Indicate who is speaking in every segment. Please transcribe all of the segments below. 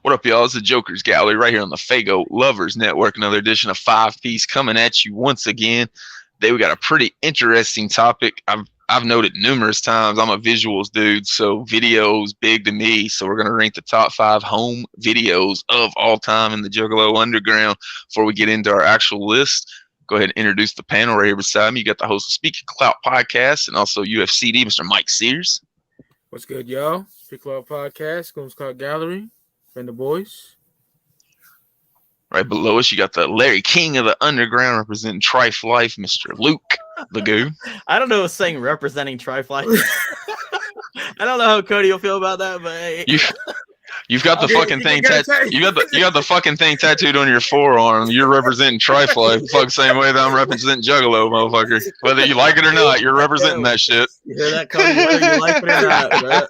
Speaker 1: What up, y'all? It's the Joker's Gallery right here on the Fago Lovers Network. Another edition of Five Piece coming at you once again. Today we got a pretty interesting topic. I've noted numerous times I'm a visuals dude, so videos big to me. So we're gonna rank the top 5 home videos of all time in the Juggalo Underground. Before we get into our actual list, go ahead and introduce the panel right here beside me. You got the host of Speaking Clout Podcast and also UFCD, Mr. Mike Sears.
Speaker 2: What's good, y'all? Speaking Clout Podcast, Goons Clout Gallery. And the boys.
Speaker 1: Right below us, you got the Larry King of the Underground representing Trife Life, Mr. Luke Lagoon.
Speaker 3: I don't know what's saying representing Trife Life. I don't know how Cody will feel about that, but hey.
Speaker 1: You've got the fucking thing tattooed. You got the fucking thing tattooed on your forearm. You're representing Trife Life, fuck same way that I'm representing Juggalo, motherfucker. Whether you like it or not, you're representing that shit.
Speaker 3: You hear that, Cody? Whether you like it or not, bro.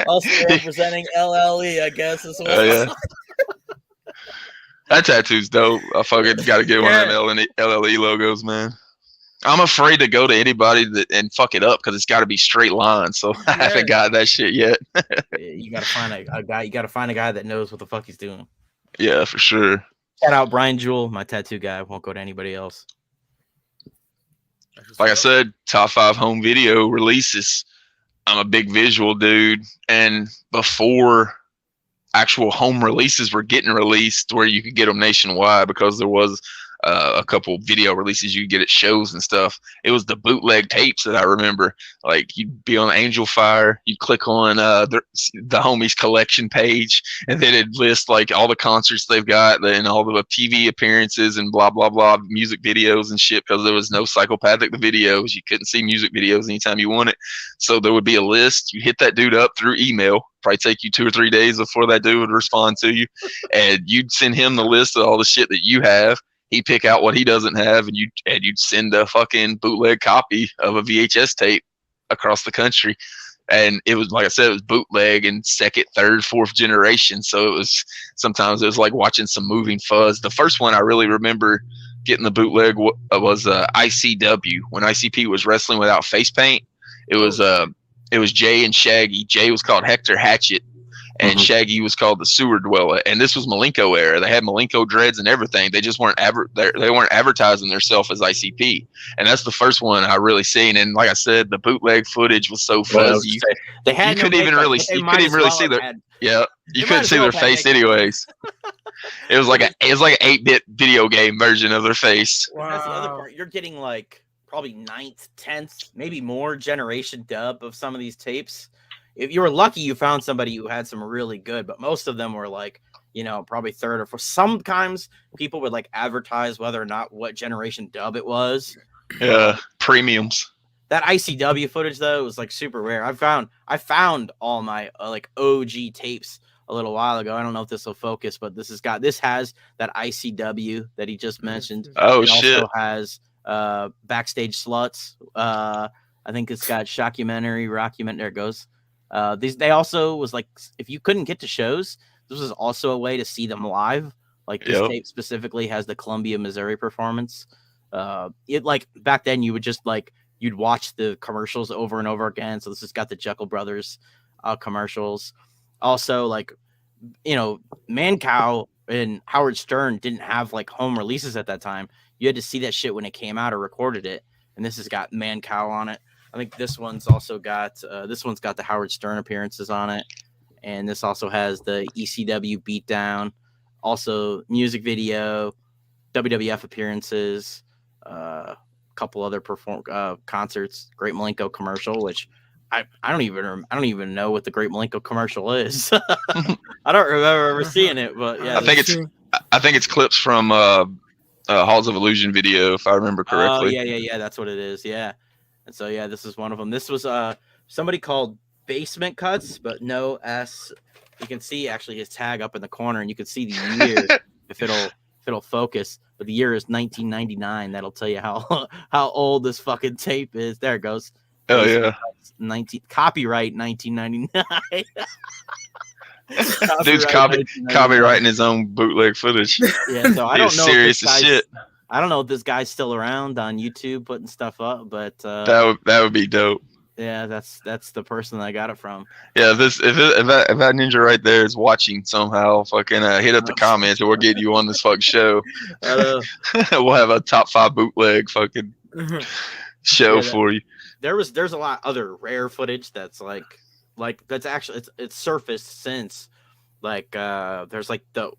Speaker 3: Also representing LLE, I guess, as well.
Speaker 1: Yeah. That tattoo's dope. I fucking got to get one of them LLE logos, man. I'm afraid to go to anybody and fuck it up because it's got to be straight lines. So I haven't got that shit yet.
Speaker 3: You got to find a guy. You got to find a guy that knows what the fuck he's doing.
Speaker 1: Yeah, for sure.
Speaker 3: Shout out Brian Jewell, my tattoo guy. Won't go to anybody else.
Speaker 1: Like I said, top 5 home video releases. I'm a big visual dude, and before actual home releases were getting released, where you could get them nationwide because there was a couple video releases you could get at shows and stuff. It was the bootleg tapes that I remember. Like, you'd be on Angel Fire, you'd click on the homies collection page, and then it'd list like all the concerts they've got and all the TV appearances and blah blah blah music videos and shit, because there was no psychopathic the videos. You couldn't see music videos anytime you wanted. So there would be a list. You hit that dude up through email. Probably take you 2 or 3 days before that dude would respond to you, and you'd send him the list of all the shit that you have. He'd pick out what he doesn't have, and you'd send a fucking bootleg copy of a VHS tape across the country. And it was, like I said, it was bootleg and second, third, fourth generation. So sometimes it was like watching some moving fuzz. The first one I really remember getting the bootleg was ICW, when ICP was wrestling without face paint. It was Jay and Shaggy. Jay was called Hector Hatchet, and Shaggy was called the Sewer Dweller. And this was Malenko era. They had Malenko dreads and everything. They just weren't they weren't advertising themselves as ICP. And that's the first one I really seen. And like I said, the bootleg footage was so fuzzy.
Speaker 3: They had
Speaker 1: you couldn't even really see their you couldn't see their face anyways. It was like an 8-bit video game version of their face.
Speaker 3: Wow. That's the other part. You're getting like probably 9th, 10th, maybe more generation dub of some of these tapes. If you were lucky, you found somebody who had some really good, but most of them were like, probably 3rd or 4th. Sometimes people would like advertise whether or not what generation dub it was.
Speaker 1: Yeah, premiums.
Speaker 3: That ICW footage though was like super rare. I found all my like OG tapes a little while ago. I don't know if this will focus, but this has that ICW that he just mentioned.
Speaker 1: Oh,
Speaker 3: it
Speaker 1: shit.
Speaker 3: Also has Backstage Sluts. I think it's got Rockumentary. There it goes. They also was like, if you couldn't get to shows, this was also a way to see them live. Like this tape specifically has the Columbia, Missouri performance. It like back then you would just like you'd watch the commercials over and over again. So this has got the Jekyll Brothers commercials. Also, like Mancow and Howard Stern didn't have like home releases at that time. You had to see that shit when it came out or recorded it. And this has got Mancow on it. I think this one's also got the Howard Stern appearances on it, and this also has the ECW beatdown, also music video, WWF appearances, a couple other concerts, Great Malenko commercial, which I don't even know what the Great Malenko commercial is. I don't remember ever seeing it, but yeah,
Speaker 1: I think it's clips from Halls of Illusion video, if I remember correctly.
Speaker 3: Oh yeah, that's what it is, yeah. And so, yeah, this is one of them. This was somebody called Basement Cuts, but no S. You can see actually his tag up in the corner, and you can see the year if it'll focus. But the year is 1999. That'll tell you how old this fucking tape is. There it goes.
Speaker 1: Oh yeah.
Speaker 3: Copyright 1999.
Speaker 1: Dude's copyrighting his own bootleg footage.
Speaker 3: Yeah, so I don't know.
Speaker 1: Serious as shit.
Speaker 3: I don't know if this guy's still around on YouTube putting stuff up, but
Speaker 1: that would be dope.
Speaker 3: Yeah, that's the person I got it from.
Speaker 1: Yeah, if that ninja right there is watching somehow, fucking hit up the comments and we'll get you on this fucking show. We'll have a top 5 bootleg fucking show for you.
Speaker 3: There's a lot other rare footage that's like that's actually it's surfaced since there's like the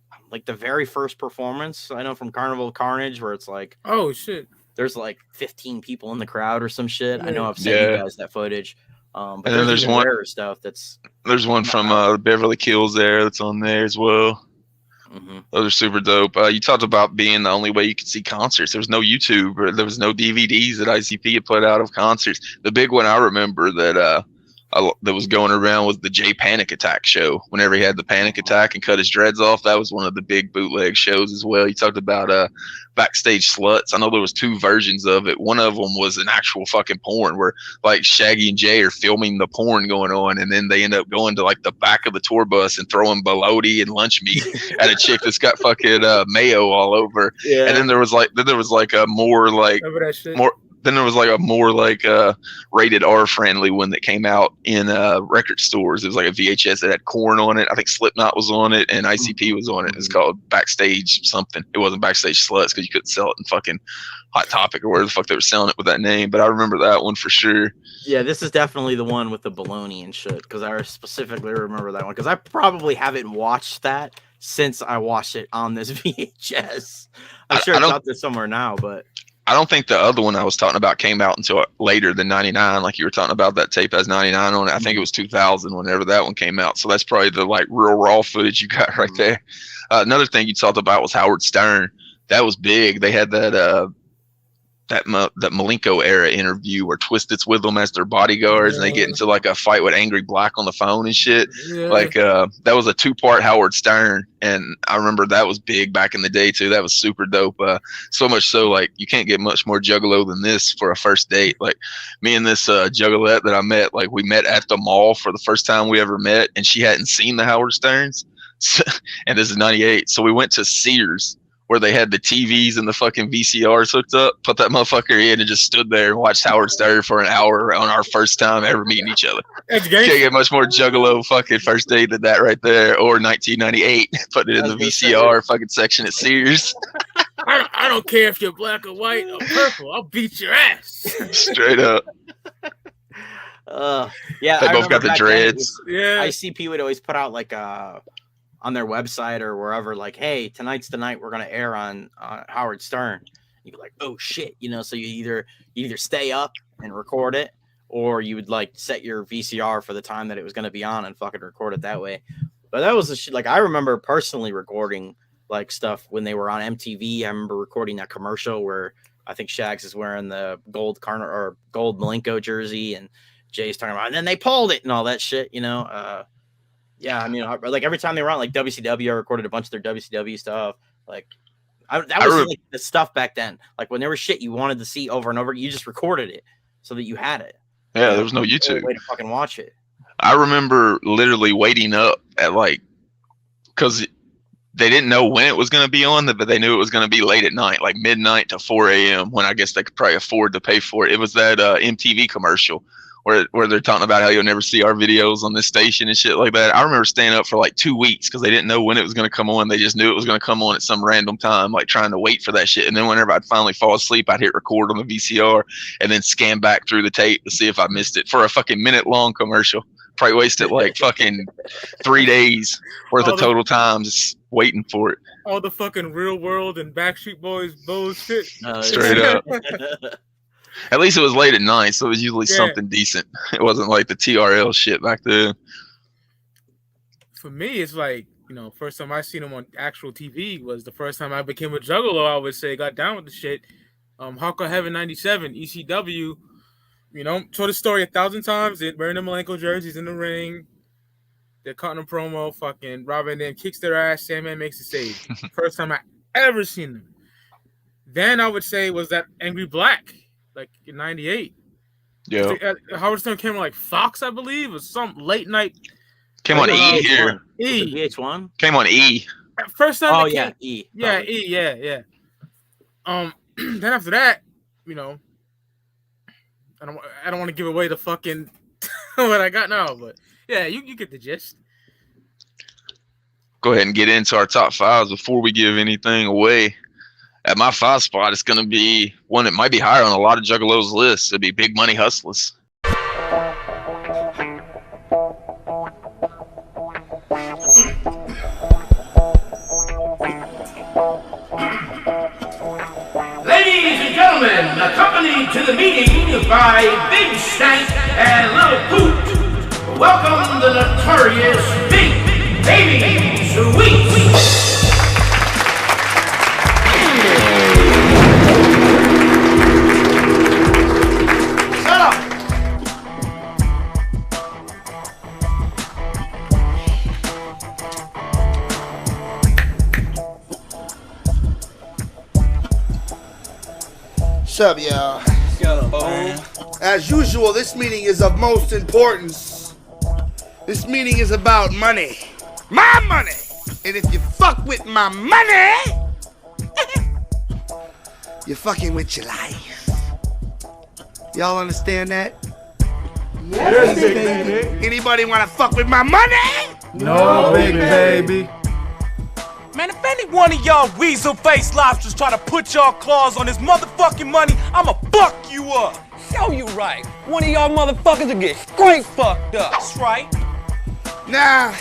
Speaker 3: very first performance I know from Carnival Carnage where it's like,
Speaker 2: oh shit,
Speaker 3: there's like 15 people in the crowd or some shit. I know I've sent you guys that footage. But
Speaker 1: and then there's one
Speaker 3: rarer stuff
Speaker 1: there's one from Beverly Kills there that's on there as well. Mm-hmm. Those are super dope. You talked about being the only way you could see concerts. There was no YouTube or there was no DVDs that ICP had put out of concerts. The big one I remember that was going around was the Jay Panic Attack show. Whenever he had the panic attack and cut his dreads off, that was one of the big bootleg shows as well. You talked about Backstage Sluts. I know there was 2 versions of it. One of them was an actual fucking porn where like Shaggy and Jay are filming the porn going on, and then they end up going to like the back of the tour bus and throwing bologna and lunch meat at a chick that's got fucking mayo all over. Yeah. And then there was like a more like Then there was like a more like rated R friendly one that came out in record stores. It was like a VHS that had Korn on it. I think Slipknot was on it and ICP was on it. It's called Backstage something. It wasn't Backstage Sluts because you couldn't sell it in fucking Hot Topic or where the fuck they were selling it with that name. But I remember that one for sure.
Speaker 3: Yeah, this is definitely the one with the baloney and shit because I specifically remember that one because I probably haven't watched that since I watched it on this VHS. I'm sure it's out there somewhere now, but
Speaker 1: I don't think the other one I was talking about came out until later than 99. Like you were talking about, that tape has 99 on it. I think it was 2000 whenever that one came out. So that's probably the like real raw footage you got right there. Another thing you talked about was Howard Stern. That was big. They had that Malenko era interview where Twisted's with them as their bodyguards, and they get into like a fight with Angry Black on the phone and shit. Yeah. Like that was a 2-part Howard Stern, and I remember that was big back in the day too. That was super dope. So much so, like you can't get much more juggalo than this for a first date. Like me and this juggalette that I met, like we met at the mall for the first time we ever met, and she hadn't seen the Howard Sterns, and this is 98. So we went to Sears, where they had the TVs and the fucking VCRs hooked up, put that motherfucker in and just stood there and watched Howard Stern for an hour on our first time ever meeting each other. Can't get much more juggalo fucking first date than that right there. Or 1998, put it in the VCR fucking section at Sears.
Speaker 2: I don't care if you're black or white or purple. I'll beat your ass.
Speaker 1: Straight up.
Speaker 3: Yeah,
Speaker 1: they both got the dreads.
Speaker 3: Yeah, ICP would always put out like on their website or wherever, like, hey, tonight's the night we're gonna air on Howard Stern. You'd be like, oh shit, so you either stay up and record it, or you would like set your VCR for the time that it was gonna be on and fucking record it that way. But that was the shit. Like I remember personally recording like stuff when they were on MTV. I remember recording that commercial where I think Shags is wearing the gold Malenko jersey and Jay's talking about, and then they pulled it and all that shit, Yeah, I mean, like every time they were on like WCW, I recorded a bunch of their WCW stuff. Like, that was like the stuff back then. Like when there was shit you wanted to see over and over, you just recorded it so that you had it.
Speaker 1: Yeah, there was no YouTube.
Speaker 3: Way to fucking watch it.
Speaker 1: I remember literally waiting up at because they didn't know when it was going to be on, but they knew it was going to be late at night, like midnight to 4 a.m. when I guess they could probably afford to pay for it. It was that MTV commercial where they're talking about how you'll never see our videos on this station and shit like that. I remember staying up for like 2 weeks because they didn't know when it was going to come on. They just knew it was going to come on at some random time, like trying to wait for that shit. And then whenever I'd finally fall asleep, I'd hit record on the VCR and then scan back through the tape to see if I missed it for a fucking minute-long commercial. Probably wasted like fucking 3 days worth of total time just waiting for it.
Speaker 2: All the fucking Real World and Backstreet Boys bullshit.
Speaker 1: Straight up. At least it was late at night, so it was usually something decent. It wasn't like the TRL shit back then.
Speaker 2: For me, it's like, first time I seen him on actual TV was the first time I became a juggalo, I would say, got down with the shit. Hardcore Heaven 97, ECW, told the story 1,000 times. They're wearing the Malenko jerseys in the ring. They're cutting a promo, fucking Robin then kicks their ass, Sandman makes a save. First time I ever seen them. Then I would say was that Angry Black. Like in 98.
Speaker 1: Yeah.
Speaker 2: Howard Stern came on like Fox, I believe, or some late night.
Speaker 1: Came on E here.
Speaker 3: VH1?
Speaker 1: Came on E.
Speaker 2: First time.
Speaker 3: Oh, yeah, E.
Speaker 2: Yeah, probably. E, yeah. Then after that, I don't want to give away the fucking what I got now, but yeah, you get the gist.
Speaker 1: Go ahead and get into our top fives before we give anything away. At my 5 spot, it's going to be one that might be higher on a lot of Juggalos' lists. It'd be Big Money Hustlers.
Speaker 4: Ladies and gentlemen, accompanied to the meeting by Big Stank and Little Poot, welcome the notorious Big Baby Sweet.
Speaker 5: What's up, y'all? As usual, this meeting is of most importance. This meeting is about money. My money! And if you fuck with my money, you're fucking with your life. Y'all understand that?
Speaker 6: Yes, big baby.
Speaker 5: Anybody wanna fuck with my money?
Speaker 6: No, big baby.
Speaker 7: Man, if any one of y'all weasel-faced lobsters try to put y'all claws on this motherfucking money, I'ma fuck you up.
Speaker 8: Show you right. One of y'all motherfuckers will get straight fucked up.
Speaker 7: That's right.
Speaker 5: Now,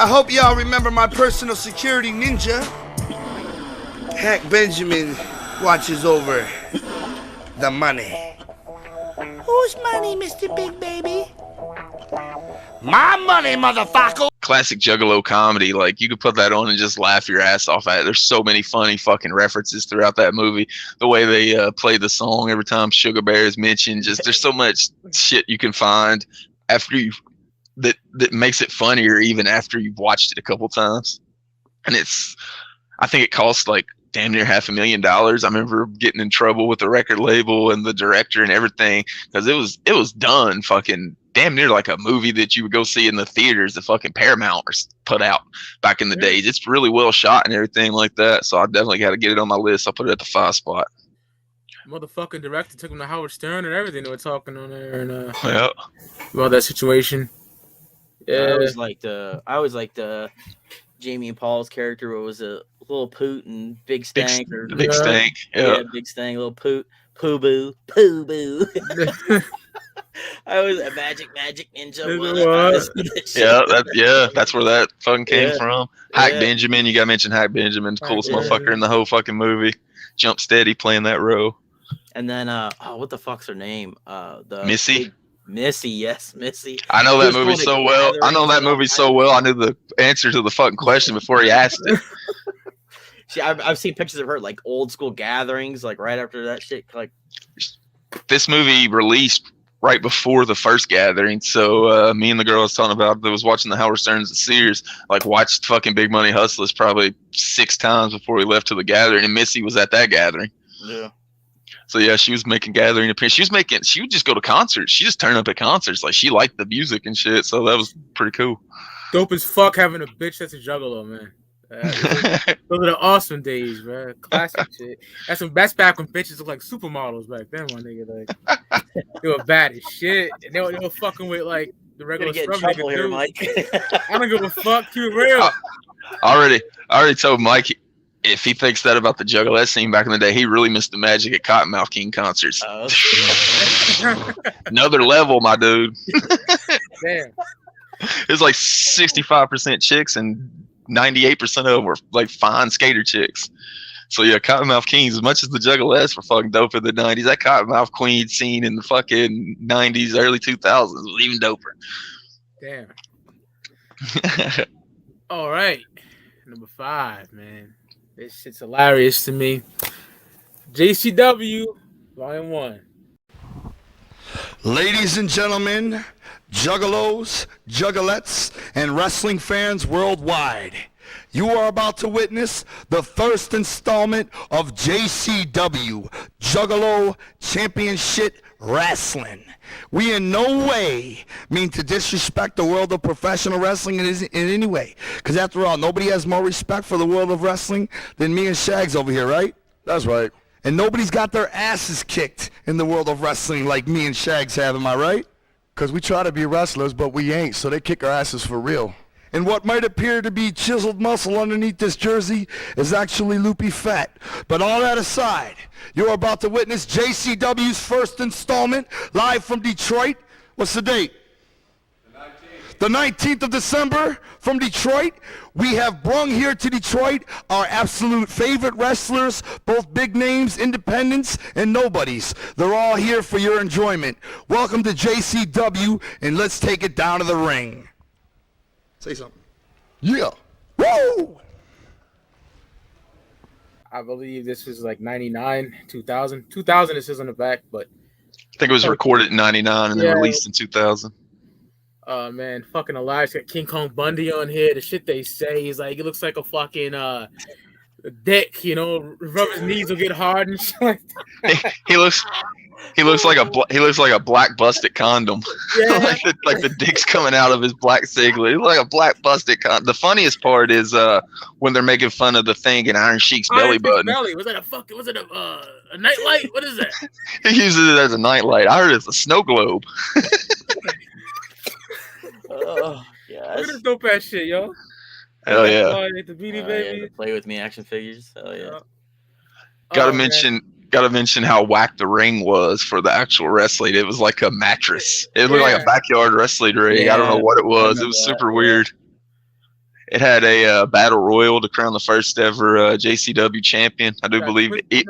Speaker 5: I hope y'all remember my personal security ninja. Hack Benjamin watches over the money. Whose money, Mr. Big Baby? My money, motherfucker!
Speaker 1: Classic Juggalo comedy. Like, you could put that on and just laugh your ass off at it. There's so many funny fucking references throughout that movie. The way they play the song every time Sugar Bear is mentioned. Just there's so much shit you can find after you that makes it funnier even after you've watched it a couple times. And I think it costs like damn near $500,000. I remember getting in trouble with the record label and the director and everything because it was done fucking damn near like a movie that you would go see in the theaters that fucking Paramount put out back in the days. It's really well shot and everything like that. So I definitely got to get it on my list. I'll put it at the 5 spot.
Speaker 2: Motherfucking director took him to Howard Stern and everything. They were talking on there and
Speaker 1: Yeah.
Speaker 2: about that situation. Yeah,
Speaker 3: I always liked the Jamie and Paul's character. What was it? Little Poot and Big Stank.
Speaker 1: Big Stank. Yeah.
Speaker 3: Big Stank, Little Poot, Poo Boo, Poo Boo. I was a magic ninja.
Speaker 1: That's where that fucking came from. Hack Benjamin, you gotta mention Hack Benjamin, the coolest motherfucker in the whole fucking movie. Jump Steady playing that role.
Speaker 3: And then what the fuck's her name?
Speaker 1: Missy.
Speaker 3: Missy, yes, Missy.
Speaker 1: I know that movie so well. I knew the answer to the fucking question before he asked it.
Speaker 3: See, I've seen pictures of her like old school gatherings, like right after that shit. Like,
Speaker 1: this movie released right before the first gathering, so me and the girl I was talking about that was watching the Howard Sterns at Sears, like watched fucking Big Money Hustlers probably 6 times before we left to the gathering, and Missy was at that gathering.
Speaker 3: Yeah.
Speaker 1: So yeah, she was making gathering appearances. She would just go to concerts. She just turned up at concerts. Like, she liked the music and shit, so that was pretty cool.
Speaker 2: Dope as fuck having a bitch that's a juggalo, man. Those are the awesome days, man. Classic shit. That's back when bitches looked like supermodels back then, my nigga. Like, they were bad as shit. And they were fucking with like the regular scrub nigga
Speaker 3: here, Mike.
Speaker 2: I don't give a fuck. Keep it real.
Speaker 1: I already told Mike if he thinks that about the Juggalette scene back in the day, he really missed the magic at Cottonmouth King concerts. Another level, my dude.
Speaker 2: Damn.
Speaker 1: It was like 65% chicks and 98% of them were like fine skater chicks. So yeah, Cottonmouth Kings, as much as the Juggalettes were fucking dope in the 90s, that Cottonmouth Queen scene in the fucking 90s, early 2000s was even doper.
Speaker 2: Damn. All right. Number 5, man. This shit's hilarious to me. JCW, Volume 1.
Speaker 5: Ladies and gentlemen, juggalos, juggalettes, and wrestling fans worldwide, you are about to witness the first installment of JCW, Juggalo Championship Wrestling. We in no way mean to disrespect the world of professional wrestling in any way, because after all, nobody has more respect for the world of wrestling than me and Shags over here, right?
Speaker 6: That's right.
Speaker 5: And nobody's got their asses kicked in the world of wrestling like me and Shags have, am I right? Because we try to be wrestlers, but we ain't, so they kick our asses for real. And what might appear to be chiseled muscle underneath this jersey is actually loopy fat. But all that aside, you're about to witness JCW's first installment, live from Detroit. What's the date? The 19th of December from Detroit. We have brung here to Detroit our absolute favorite wrestlers, both big names, independents, and nobodies. They're all here for your enjoyment. Welcome to JCW, and let's take it down to the ring. Say something. Yeah. Woo!
Speaker 2: I believe this is like 99, 2000. 2000 it says on the back, but
Speaker 1: I think it was recorded in 99 and then released in 2000.
Speaker 2: Oh man, fucking Elias got King Kong Bundy on here. The shit they say, he's like, it looks like a fucking dick, you know, rub his knees will get hard and shit like that.
Speaker 1: He looks like a black busted condom.
Speaker 2: Yeah.
Speaker 1: like the dick's coming out of his black singlet. He looks like a black busted condom. The funniest part is when they're making fun of the thing in Iron Sheik's belly button.
Speaker 2: Was that a nightlight? What is that?
Speaker 1: He uses it as a nightlight. I heard it's a snow globe.
Speaker 3: Oh, yes.
Speaker 2: Look at this dope ass shit, yo.
Speaker 1: Hell yeah.
Speaker 2: The Beanie Baby.
Speaker 3: The Play With Me action figures. Hell yeah.
Speaker 1: Gotta mention how whack the ring was for the actual wrestling. It was like a mattress. It looked like a backyard wrestling ring.
Speaker 3: Yeah,
Speaker 1: I don't know what it was. It was super weird. It had a battle royal to crown the first ever JCW champion. I do believe it.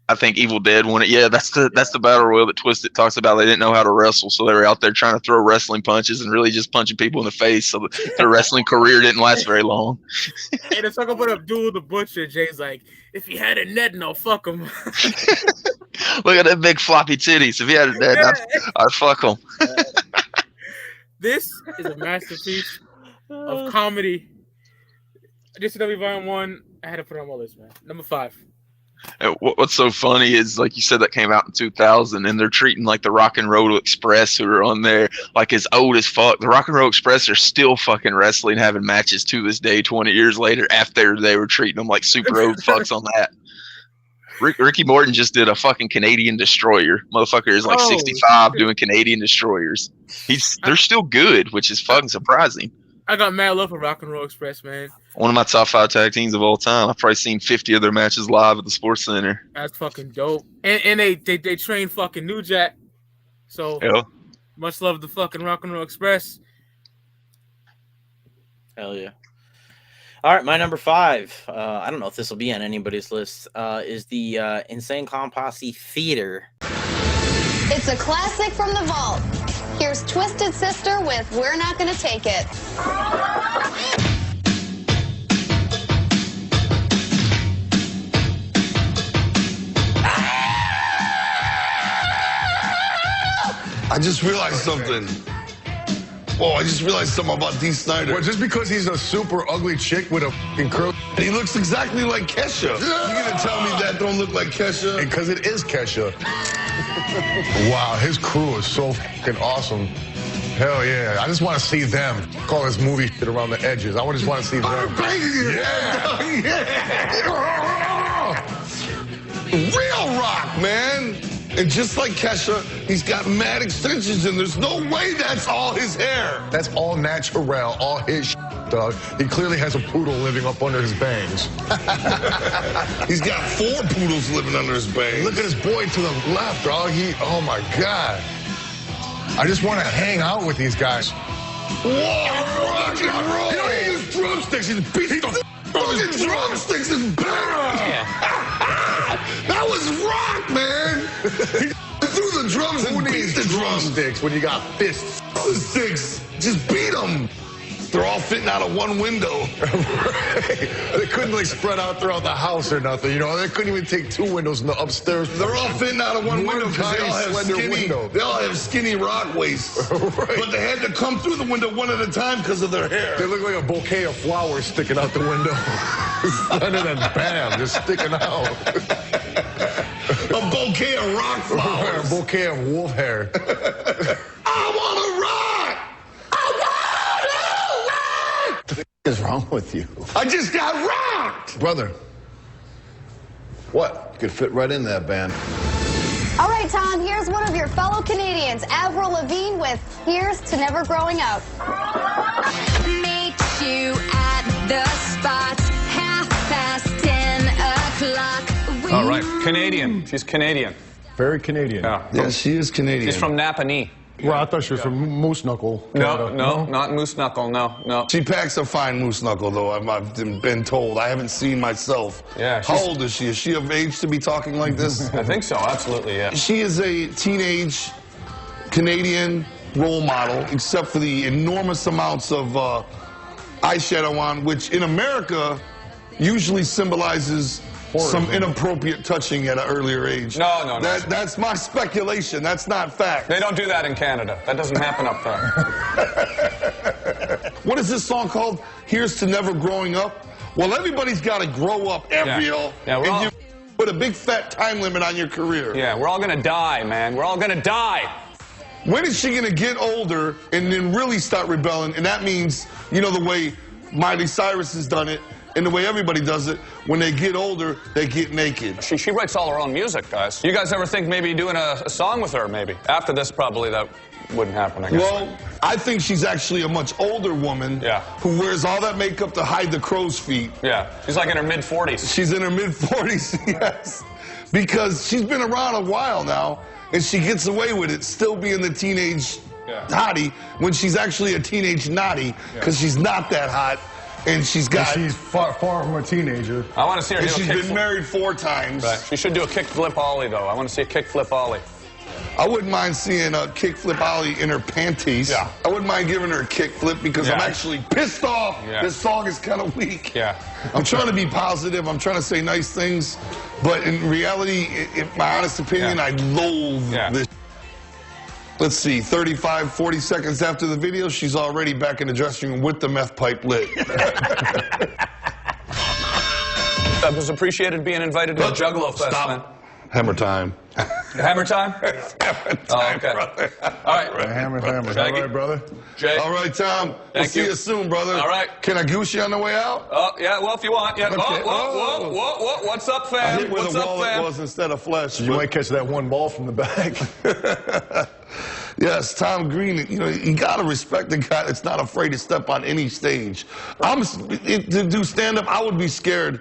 Speaker 1: I think Evil Dead won it. Yeah, that's the battle royal that Twisted talks about. They didn't know how to wrestle, so they were out there trying to throw wrestling punches and really just punching people in the face. So their wrestling career didn't last very long.
Speaker 2: Hey, let's talk about Abdul the Butcher. Jay's like, if he had a net, no, fuck him.
Speaker 1: Look at that big floppy titties. If he had a net, I'd fuck him.
Speaker 2: This is a masterpiece of comedy. JCW Volume 1. I had to put it on my list, man. Number 5.
Speaker 1: And what's so funny is, like you said, that came out in 2000, and they're treating like the Rock and Roll Express, who are on there, like as old as fuck. The Rock and Roll Express are still fucking wrestling, having matches to this day, 20 years later, after they were treating them like super old fucks on that. Ricky Morton just did a fucking Canadian Destroyer. Motherfucker is like 65 doing Canadian Destroyers. They're still good, which is fucking surprising.
Speaker 2: I got mad love for Rock and Roll Express, man.
Speaker 1: One of my top 5 tag teams of all time. I've probably seen 50 of their matches live at the Sports Center.
Speaker 2: That's fucking dope. And they train fucking New Jack. So much love to fucking Rock and Roll Express.
Speaker 3: Hell yeah. All right, my number 5. I don't know if this will be on anybody's list. Is the Insane Clown Posse Theater.
Speaker 9: It's a classic from the vault. Here's Twisted Sister with We're Not Gonna Take It.
Speaker 10: I just realized something. Whoa, I just realized something about Dee Snider.
Speaker 11: Well, just because he's a super ugly chick with a f***ing curl.
Speaker 10: He looks exactly like Kesha.
Speaker 11: Yeah.
Speaker 10: You gonna tell me that don't look like Kesha?
Speaker 11: Because it is Kesha. Wow, his crew is so f***ing awesome. Hell yeah. I just want to see them. Call this movie shit around the edges. I just want to see them.
Speaker 10: Yeah. Real rock, man. And just like Kesha, he's got mad extensions, and there's no way that's all his hair.
Speaker 11: That's all natural, all his shit, dog. He clearly has a poodle living up under his bangs.
Speaker 10: He's got 4 poodles living under his bangs.
Speaker 11: Look at his boy to the left, dog. Oh my God. I just want to hang out with these guys.
Speaker 10: Whoa, rock and roll. He don't even use drumsticks. He beats the fucking drumsticks and bam. That was rock, man. He threw the drums and beat the drumsticks
Speaker 11: when you got fists.
Speaker 10: Sticks, just beat them. They're all fitting out of one window.
Speaker 11: Right. They couldn't like spread out throughout the house or nothing. You know, they couldn't even take 2 windows in the upstairs.
Speaker 10: They're all fitting out of one window because they all have skinny rock waists. Right. But they had to come through the window one at a time because of their hair.
Speaker 11: They look like a bouquet of flowers sticking out the window. And then bam, just sticking out.
Speaker 10: A bouquet of rock flowers.
Speaker 11: A bouquet of wolf hair.
Speaker 10: I want to rock!
Speaker 11: What is wrong with you?
Speaker 10: I just got rocked!
Speaker 11: Brother. What?
Speaker 10: You could fit right in that band.
Speaker 9: All right, Tom, here's one of your fellow Canadians, Avril Lavigne with Here's to Never Growing Up.
Speaker 12: Meet you at the spot, 10:30.
Speaker 8: All right, Canadian. She's Canadian.
Speaker 6: Very Canadian.
Speaker 10: Yeah, she is Canadian.
Speaker 8: She's from Napanee.
Speaker 6: Well, I thought she was from Moose Knuckle.
Speaker 8: No, not Moose Knuckle. No.
Speaker 10: She packs a fine moose knuckle, though. I've been told. I haven't seen myself.
Speaker 8: Yeah.
Speaker 10: How old is she? Is she of age to be talking like this?
Speaker 8: I think so. Absolutely. Yeah.
Speaker 10: She is a teenage Canadian role model, except for the enormous amounts of eyeshadow on, which in America usually symbolizes some inappropriate touching at an earlier age.
Speaker 8: No.
Speaker 10: That's my speculation. That's not fact.
Speaker 8: They don't do that in Canada. That doesn't happen up there.
Speaker 10: What is this song called? Here's to Never Growing Up? Well, everybody's got to grow up, Avril.
Speaker 8: Yeah,
Speaker 10: and you put a big fat time limit on your career.
Speaker 8: Yeah, we're all gonna die, man. We're all gonna die.
Speaker 10: When is she going to get older and then really start rebelling? And that means, you know, the way Miley Cyrus has done it, and the way everybody does it, when they get older, they get naked.
Speaker 8: She writes all her own music, guys. You guys ever think maybe doing a song with her, maybe? After this, probably that wouldn't happen, I guess.
Speaker 10: Well, I think she's actually a much older woman who wears all that makeup to hide the crow's feet.
Speaker 8: Yeah, she's like in her mid-40s.
Speaker 10: She's in her mid-40s, yes. Because she's been around a while now, and she gets away with it, still being the teenage hottie, when she's actually a teenage naughty, because she's not that hot. And she's got...
Speaker 6: And she's far from a teenager.
Speaker 8: I want to see her do a
Speaker 10: kickflip. She's been married 4 times.
Speaker 8: Right. She should do a kickflip ollie, though. I want to see a kickflip ollie.
Speaker 10: I wouldn't mind seeing a kickflip ollie in her panties.
Speaker 8: Yeah.
Speaker 10: I wouldn't mind giving her a kickflip because I'm actually pissed off.
Speaker 8: Yeah.
Speaker 10: This song is kind of weak.
Speaker 8: Yeah.
Speaker 10: I'm trying to be positive. I'm trying to say nice things. But in reality, in my honest opinion, I loathe this. Let's see, 35, 40 seconds after the video, she's already back in the dressing room with the meth pipe lit.
Speaker 8: I was appreciated being invited to the Juggalo Fest, man.
Speaker 10: Hammer time.
Speaker 8: Hammer time?
Speaker 10: Hammer time, brother.
Speaker 8: All right.
Speaker 6: Hammer. All right, brother.
Speaker 8: Jay.
Speaker 10: All right, Tom. We'll see you soon, brother.
Speaker 8: All right.
Speaker 10: Can I goose you on the way out?
Speaker 8: Oh, yeah, well, if you want. Yeah.
Speaker 10: Okay.
Speaker 8: Whoa. What's up, fam?
Speaker 10: I hit where the wallet was instead of flesh.
Speaker 6: You might catch that one ball from the back.
Speaker 10: Yes, Tom Green, you know, you got to respect the guy that's not afraid to step on any stage. To do stand-up, I would be scared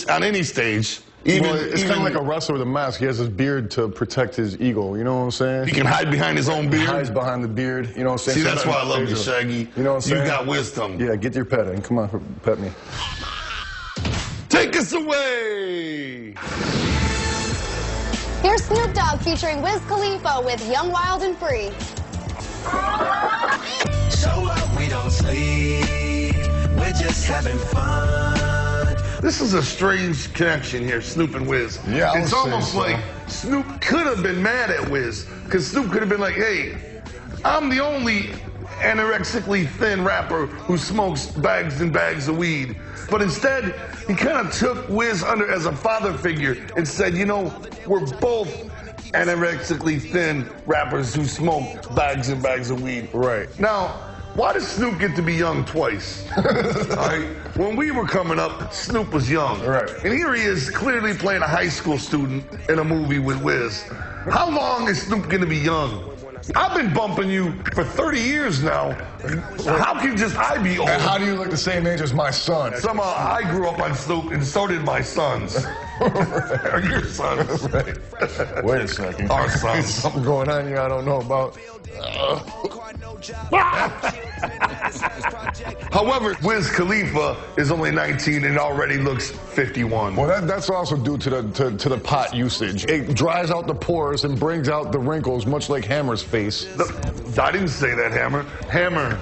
Speaker 10: on any stage.
Speaker 6: It's kind of like a wrestler with a mask. He has his beard to protect his ego. You know what I'm saying?
Speaker 10: He can hide behind his own beard.
Speaker 6: He hides behind the beard. You know what I'm saying?
Speaker 10: See, that's why I love you, Shaggy.
Speaker 6: You know what I'm saying?
Speaker 10: You got wisdom.
Speaker 6: Yeah, get your pet in. Come on, pet me.
Speaker 10: Take us away.
Speaker 9: Here's Snoop Dogg featuring Wiz Khalifa with Young, Wild, and Free.
Speaker 13: So what? We don't sleep. We're just having fun.
Speaker 10: This is a strange connection here, Snoop and Wiz.
Speaker 6: Yeah,
Speaker 10: it's almost like Snoop could have been mad at Wiz, because Snoop could have been like, hey, I'm the only anorexically thin rapper who smokes bags and bags of weed. But instead, he kind of took Wiz under as a father figure and said, you know, we're both anorexically thin rappers who smoke bags and bags of weed.
Speaker 6: Right.
Speaker 10: Now, why does Snoop get to be young twice? All right? When we were coming up, Snoop was young.
Speaker 6: Right.
Speaker 10: And here he is clearly playing a high school student in a movie with Wiz. How long is Snoop going to be young? I've been bumping you for 30 years now. How can just I be old?
Speaker 6: And how do you look the same age as my son?
Speaker 10: Somehow I grew up on Snoop, and so did my sons. Or your sons.
Speaker 6: Right. Wait a second.
Speaker 10: Our sons.
Speaker 6: There's something going on here I don't know about.
Speaker 10: However, Wiz Khalifa is only 19 and already looks 51.
Speaker 6: Well, that's also due to the pot usage. It dries out the pores and brings out the wrinkles, much like Hammer's face.
Speaker 10: I didn't say that, Hammer. Hammer,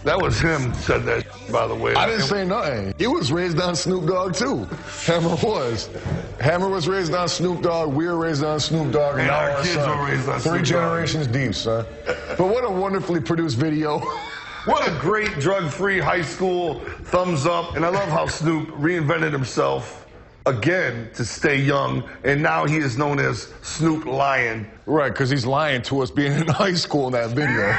Speaker 10: that was him said that, by the way.
Speaker 6: I didn't say nothing. He was raised on Snoop Dogg, too. Hammer was. Hammer was raised on Snoop Dogg. We were raised on Snoop Dogg.
Speaker 10: And
Speaker 6: now
Speaker 10: our kids
Speaker 6: son.
Speaker 10: are raised on Snoop Dogg.
Speaker 6: 3 generations deep, son. But what a wonderfully produced video.
Speaker 10: What a great drug-free high school thumbs up. And I love how Snoop reinvented himself again to stay young. And now he is known as Snoop Lion.
Speaker 6: Right, because he's lying to us being in high school in that video.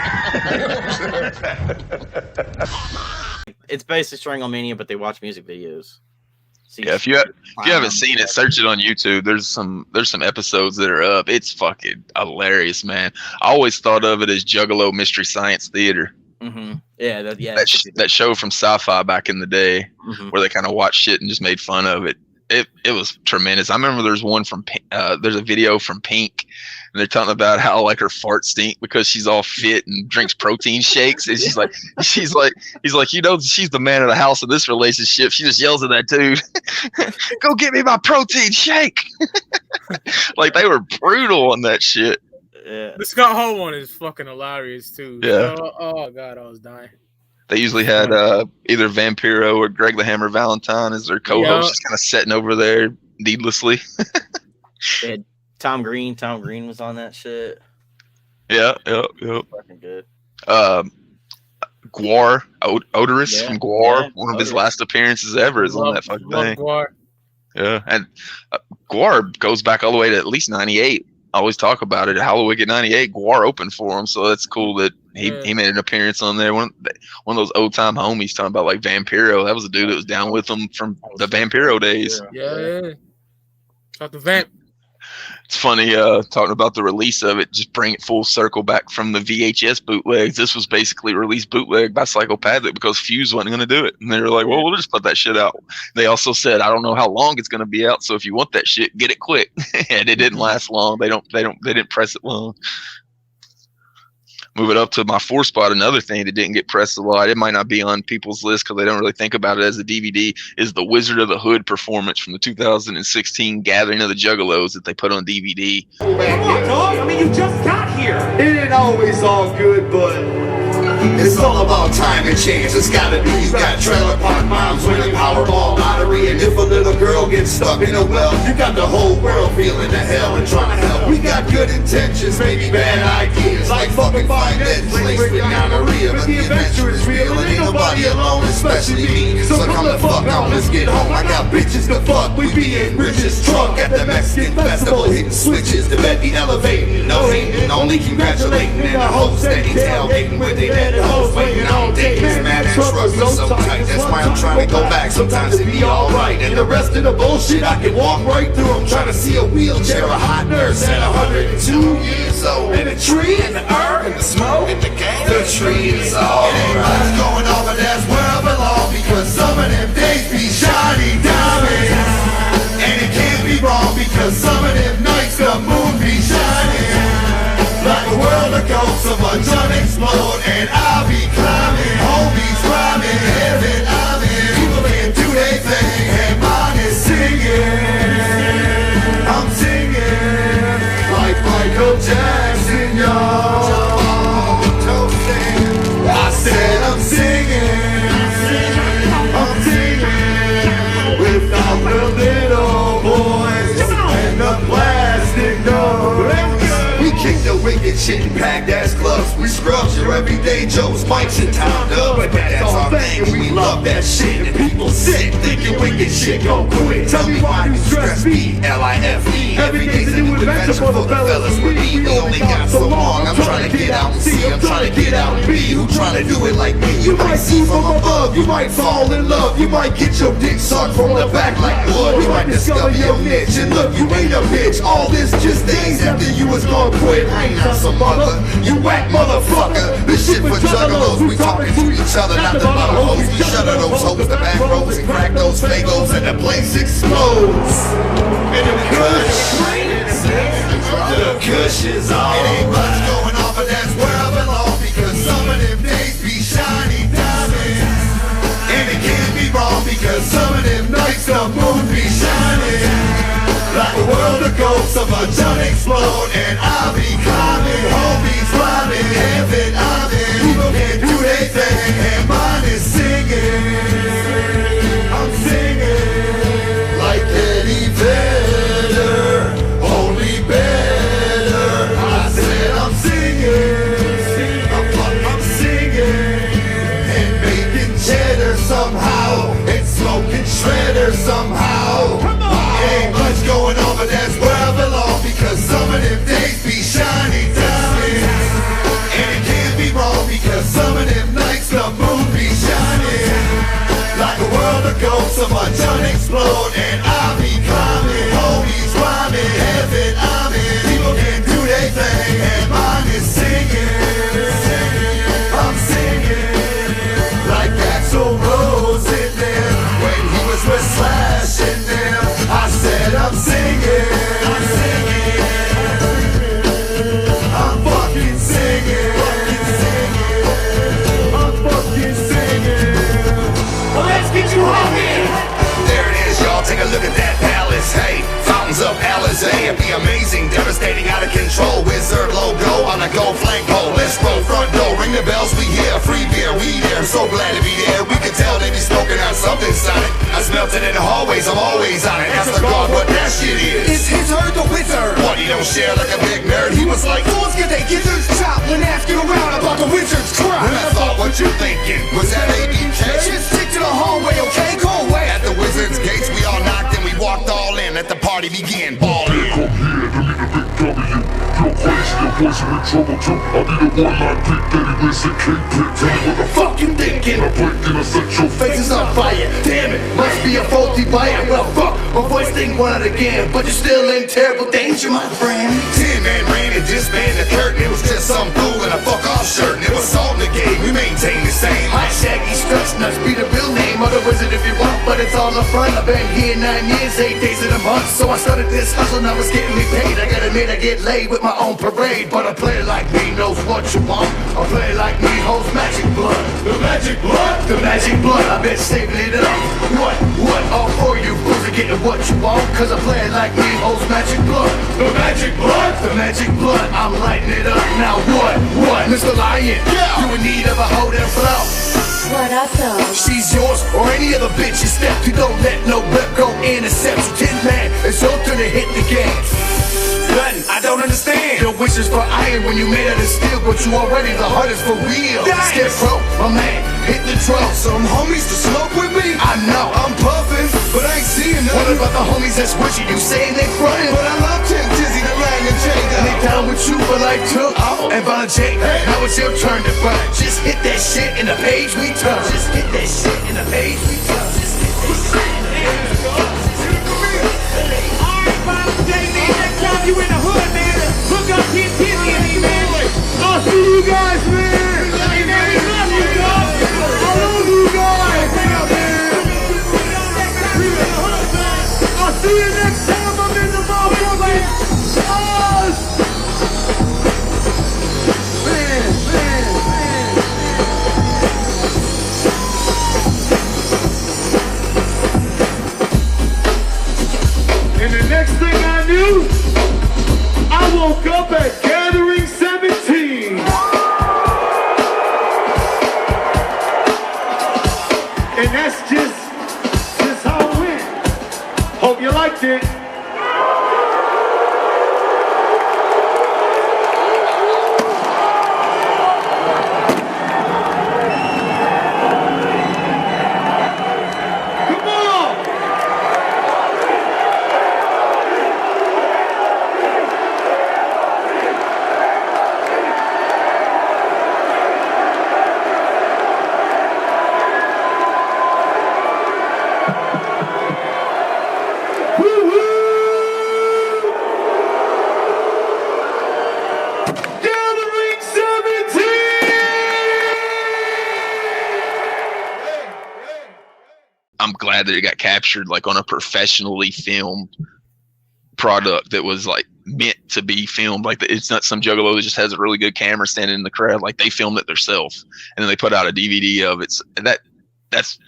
Speaker 3: It's basically Stranglemania, but they watch music videos.
Speaker 1: Yeah, if you haven't seen it, search it on YouTube. There's some episodes that are up. It's fucking hilarious, man. I always thought of it as Juggalo Mystery Science Theater.
Speaker 3: Mm-hmm. Yeah,
Speaker 1: that show from Sci-Fi back in the day, where they kind of watched shit and just made fun of it. It was tremendous. I remember there's one from there's a video from Pink, and they're talking about how like her farts stink because she's all fit and drinks protein shakes, and he's like, she's the man of the house in this relationship. She just yells at that dude, "Go get me my protein shake!" Like they were brutal on that shit.
Speaker 3: Yeah.
Speaker 2: The Scott Hall one is fucking hilarious too.
Speaker 1: Yeah.
Speaker 2: Oh god, I was dying.
Speaker 1: They usually had either Vampiro or Greg the Hammer Valentine as their co-host, just kind of sitting over there needlessly.
Speaker 3: They had Tom Green. Tom Green was on that shit.
Speaker 1: Yeah.
Speaker 3: Fucking good.
Speaker 1: Gwar, Odorous from Gwar, one of his last appearances ever is on that fucking thing.
Speaker 2: Gwar.
Speaker 1: Yeah, and Gwar goes back all the way to at least 98. I always talk about it. Halloween '98, Gwar opened for him, so that's cool that he made an appearance on there. One of those old time homies talking about like Vampiro. That was a dude that was down with him from the Vampiro days.
Speaker 2: Yeah. Talk to Vamp.
Speaker 1: It's funny talking about the release of it. Just bring it full circle back from the VHS bootlegs. This was basically released bootleg by Psychopathic because Fuse wasn't going to do it, and they were like, "Well, we'll just put that shit out." They also said, "I don't know how long it's going to be out, so if you want that shit, get it quick." And it didn't last long. They didn't press it long. Move it up to my 4-spot. Another thing that didn't get pressed a lot, it might not be on people's list because they don't really think about it as a DVD, is the Wizard of the Hood performance from the 2016 Gathering of the Juggalos that they put on DVD.
Speaker 7: Come on, dog. I mean, you just got here.
Speaker 10: It ain't always all good, but it's all about time and chance. It's gotta be. You got trailer park moms winning Powerball lottery, and if a little girl gets stuck in a well, you got the whole world feeling the hell and trying to help. We got good intentions, maybe bad ideas, like fucking finance laced with gonorrhea, but the adventure is real and ain't nobody alone, especially me. So come the fuck on, let's get home. I got bitches to fuck. We be in Rich's trunk at the Mexican festival, hitting switches. The bed be elevating, no hating, only congratulating, and I hope steady tailgating with they dead hoes waiting on days. Mad and trucks are so tight, that's why I'm trying to go back. Sometimes it be alright, and the rest of the bullshit I can walk right through. I'm trying to see a wheelchair, a hot nurse at 102 years old, and a tree, and the earth, and the smoke, and the game. The tree is all it ain't much going on, but that's where I belong, because some of them days be shiny diamonds, and it can't be wrong, because some of them nights the moon be shining like a world of ghosts of a gun explode, and I'll be climbing, homies rhyming, heaven I'm in. People can do their thing, and mine is singing. I'm singing like Michael Jackson, y'all. I said I'm singing, I'm singing without the little boys and the plastic doors. We kick the wicked shit and packed ass clubs. We scrubs your everyday Joe's, Mike's and Tom Dub. But that's our thing, and we love that shit. And people sick, thinking wicked shit go quick. Tell me why you stress me, L-I-F-E. Every day's a new adventure for the fellas with me. We only got so long, I'm trying to get out and see. I'm trying to get out and be. Who trying to do it like me? You might see from above, you might fall in love. You might get your dick sucked from the back like wood. You might discover your niche, and look, you ain't a bitch. All this just days after you was gonna quit. I ain't not some mother, you whack motherfucker. This shit for juggalos, we talking to each other, not the mother hoes. We shutter those hoes, the back rows, and crack those fagos, and the place explodes. And the kush is all. It ain't much going on, but that's where I belong, because some of them days be shiny diamonds, and it can't be wrong, because some of them nights the moon be shining like a world of ghosts of a gun explode, and I'll be climbing, homies climbing, heaven I'm in. People can do their thing, and mine is singing. I'm singing like Eddie Vedder, only better. I said I'm singing, I'm singing, and making cheddar somehow, and smoking shredder somehow. Ain't much going on, but that's where I belong, because some of them days be shiny diamonds, and it can't be wrong, because some of them nights the moon be shining like a world of ghosts of a gun explode. so glad to be there. We could tell they be smoking on something sonic. I smelt it in the hallways, I'm always on it. Ask the guard what that shit is.
Speaker 13: It's his or the wizard.
Speaker 10: What, he don't share like a big nerd? He was like,
Speaker 13: Fools get their gizzards chopped when asking around about the wizard's crop.
Speaker 10: and I thought, what you thinking? Was that ABK?
Speaker 13: Just stick to the hallway, okay? Go away.
Speaker 10: At the wizard's gates, we all knocked and we walked all in. Let the party begin. Ball in.
Speaker 14: Come here, give me the big W. You're crazy, your boys are in trouble too. I'll be the one like Big Daddy Listen, Kingpin. Tell me what the
Speaker 10: Fuck you thinking?
Speaker 14: I blink and I set your
Speaker 10: Face is on fire. Damn it, must be a faulty buyer. Well, fuck, my voice didn't run out again, but you're still in terrible danger, my friend. 10 man ran and disbanded the curtain. It was just some fool in a fuck off shirt, and it was all in the game. We maintain the same. Hot Shaggy Stretch Nuts be the real name of the wizard if you want, but it's all up front. I've been here 9 years, 8 days in a month, so I started this hustle. Now it's getting me paid. I gotta admit I get laid with my own parade, but a player like me knows what you want. A player like me holds magic blood. The magic blood? The magic blood. I've been saving it up. What? All for you fools are getting what you want, cause a player like me holds magic blood. The magic blood? The magic blood. I'm lighting it up. Now what? Mr. Lion, you in need of a hold and flow.
Speaker 12: What up, though?
Speaker 10: She's yours or any other bitch you step. You don't let no rep go intercept. You 10 man, it's your turn to hit the game. Nothing, I don't understand. Your wishes for iron when you made out of steel, but you already the hardest for real. Scarecrow, my man, hit the drum. Some homies to smoke with me? I know, I'm puffing, but I ain't seeing none. What about the homies that's with you? You saying they frontin', but I love Tim Dizzy, the Ryan and Jada. They down with you for life too, and volunteer. Now it's your turn to burn. Just hit that shit in the page we turn. Just hit that shit in the page we turn. Just hit that shit in the page we turn.
Speaker 4: You in the hood, man. Hook up Kid Dizzy and me, man. I'll see you guys, man. Hey, man, we love you, dog. I love you guys. I'll see you next time I'm in the motherfucking Oz. And the next thing I knew, I woke up at Gathering 17. And that's just how it went. Hope you liked it.
Speaker 1: I'm glad that it got captured like on a professionally filmed product that was like meant to be filmed. Like it's not some juggalo that just has a really good camera standing in the crowd. Like they filmed it themselves and then they put out a DVD of it. And that's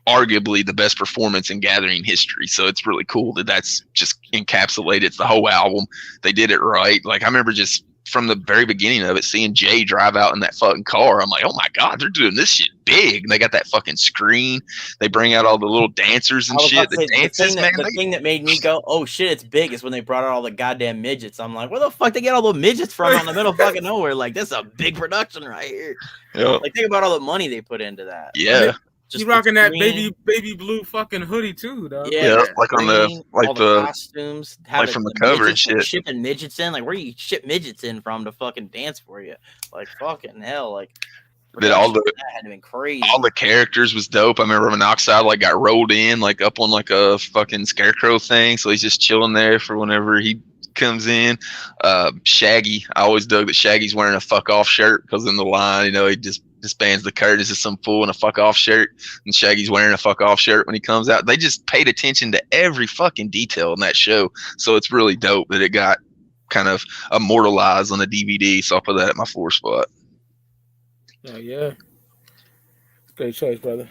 Speaker 1: arguably the best performance in Gathering history. So it's really cool that that's just encapsulated. It's the whole album. They did it right. Like I remember just from the very beginning of it, seeing Jay drive out in that fucking car. I'm like, oh my God, they're doing this shit big. And they got that fucking screen. They bring out all the little dancers and shit. The
Speaker 3: thing that made me go, oh shit, it's big, is when they brought out all the goddamn midgets. I'm like, where the fuck they get all the midgets from out in the middle of fucking nowhere? Like, this is a big production right here.
Speaker 1: Yeah.
Speaker 3: Like, think about all the money they put into that.
Speaker 1: Yeah.
Speaker 2: He's rocking that baby blue fucking hoodie too, dog.
Speaker 1: Yeah, like on the
Speaker 3: costumes,
Speaker 1: like from the cover and shit.
Speaker 3: Shipping midgets in, like where you ship midgets in from to fucking dance for you, like fucking hell, like.
Speaker 1: That all the
Speaker 3: that had been crazy.
Speaker 1: All the characters was dope. I remember Monoxide like got rolled in like up on like a fucking scarecrow thing, so he's just chilling there for whenever he comes in. Shaggy, I always dug that Shaggy's wearing a fuck off shirt because in the line, you know, he just disbands the curtains as some fool in a fuck off shirt, and Shaggy's wearing a fuck off shirt when he comes out. They just paid attention to every fucking detail in that show, so it's really dope that it got kind of immortalized on the DVD. So I'll put that at my 4 spot.
Speaker 2: Yeah. Great choice, brother.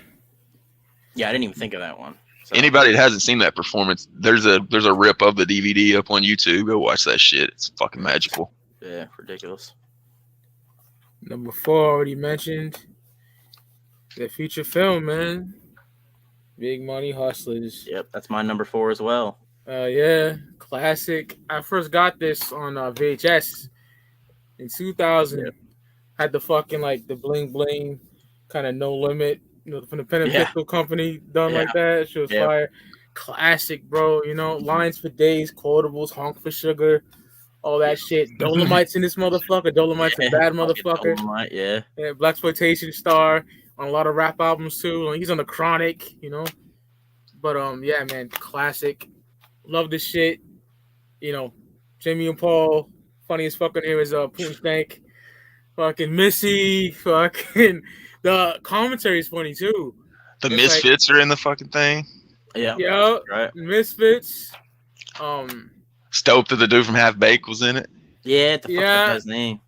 Speaker 3: Yeah, I didn't even think of that one. So.
Speaker 1: Anybody that hasn't seen that performance, there's a rip of the DVD up on YouTube. Go watch that shit. It's fucking magical.
Speaker 3: Yeah, ridiculous.
Speaker 2: Number 4 already mentioned. The feature film, man. Big Money Hustlers.
Speaker 3: Yep, that's my number 4 as well.
Speaker 2: Yeah, classic. I first got this on VHS in 2000.
Speaker 3: Yep.
Speaker 2: Had the fucking like the bling bling kind of No Limit, from the Pen and Pistol Company done like that. She was fire. Classic, bro. Lines for days, quotables, honk for sugar, all that shit. Dolomite's in this motherfucker. Dolomite's a bad motherfucker.
Speaker 3: Dolomite, yeah.
Speaker 2: Blaxploitation star on a lot of rap albums too. He's on the Chronic, But yeah, man, classic. Love this shit. Jimmy and Paul, funniest fucking here is Putin Stank. Fucking Missy, fucking the commentary is funny too.
Speaker 1: The Misfits are in the fucking thing.
Speaker 2: Yeah,
Speaker 3: right.
Speaker 2: Misfits.
Speaker 1: Stope that the dude from Half Baked was in it.
Speaker 3: Yeah, what the fuck that guy's name?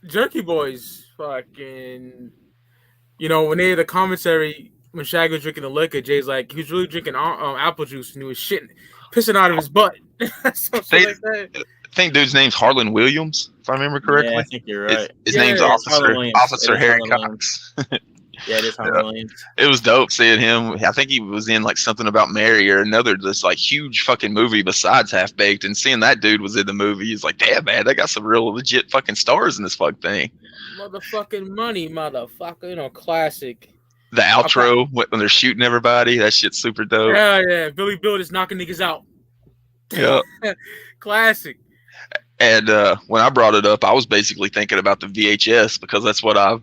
Speaker 2: Jerky Boys, fucking. When they had the commentary, when Shag was drinking the liquor, Jay's like, he was really drinking apple juice and he was pissing out of his butt. Something like that.
Speaker 1: I think dude's name's Harlan Williams, if I remember correctly.
Speaker 3: Yeah, I think you're right.
Speaker 1: His name's Officer Harry Cox.
Speaker 3: Yeah, it is Harlan Williams.
Speaker 1: It was dope seeing him. I think he was in like something about Mary or another this like huge fucking movie besides Half Baked, and seeing that dude was in the movie, he's like, damn man, they got some real legit fucking stars in this fucking thing.
Speaker 2: Motherfucking money, motherfucker, classic.
Speaker 1: The outro when they're shooting everybody, that shit's super dope.
Speaker 2: Yeah, Billy Bill just knocking niggas out.
Speaker 1: Yeah.
Speaker 2: Classic.
Speaker 1: And when I brought it up, I was basically thinking about the VHS because that's what I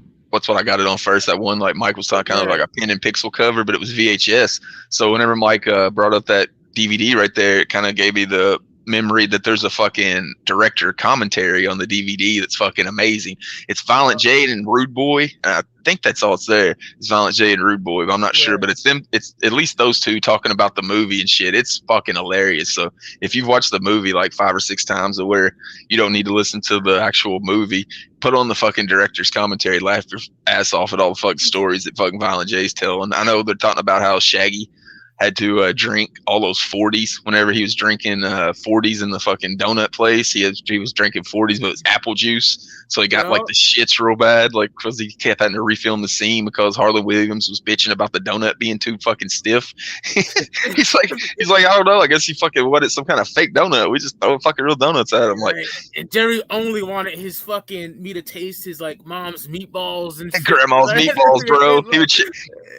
Speaker 1: got it on first. That one, like Mike was talking, kind of like a pen and pixel cover, but it was VHS. So whenever Mike brought up that DVD right there, it kind of gave me the memory that there's a fucking director commentary on the DVD that's fucking amazing. It's Violent J and Rude Boy. I think that's all it's there. It's Violent J and Rude Boy, but I'm not sure. But it's them. It's at least those two talking about the movie and shit. It's fucking hilarious. So if you've watched the movie like 5 or 6 times, where you don't need to listen to the actual movie, put on the fucking director's commentary, laugh your ass off at all the fucking stories that fucking Violent J's telling. I know they're talking about how Shaggy had to drink all those 40s whenever he was drinking 40s in the fucking donut place. He was drinking 40s, but it was apple juice. So he got like the shits real bad, like because he kept having to refilm the scene because Harlan Williams was bitching about the donut being too fucking stiff. he's like, I don't know. I guess he fucking wanted some kind of fake donut. We just throw fucking real donuts at him. Like,
Speaker 2: and Jerry only wanted his fucking me to taste his like mom's meatballs and
Speaker 1: grandma's meatballs, bro.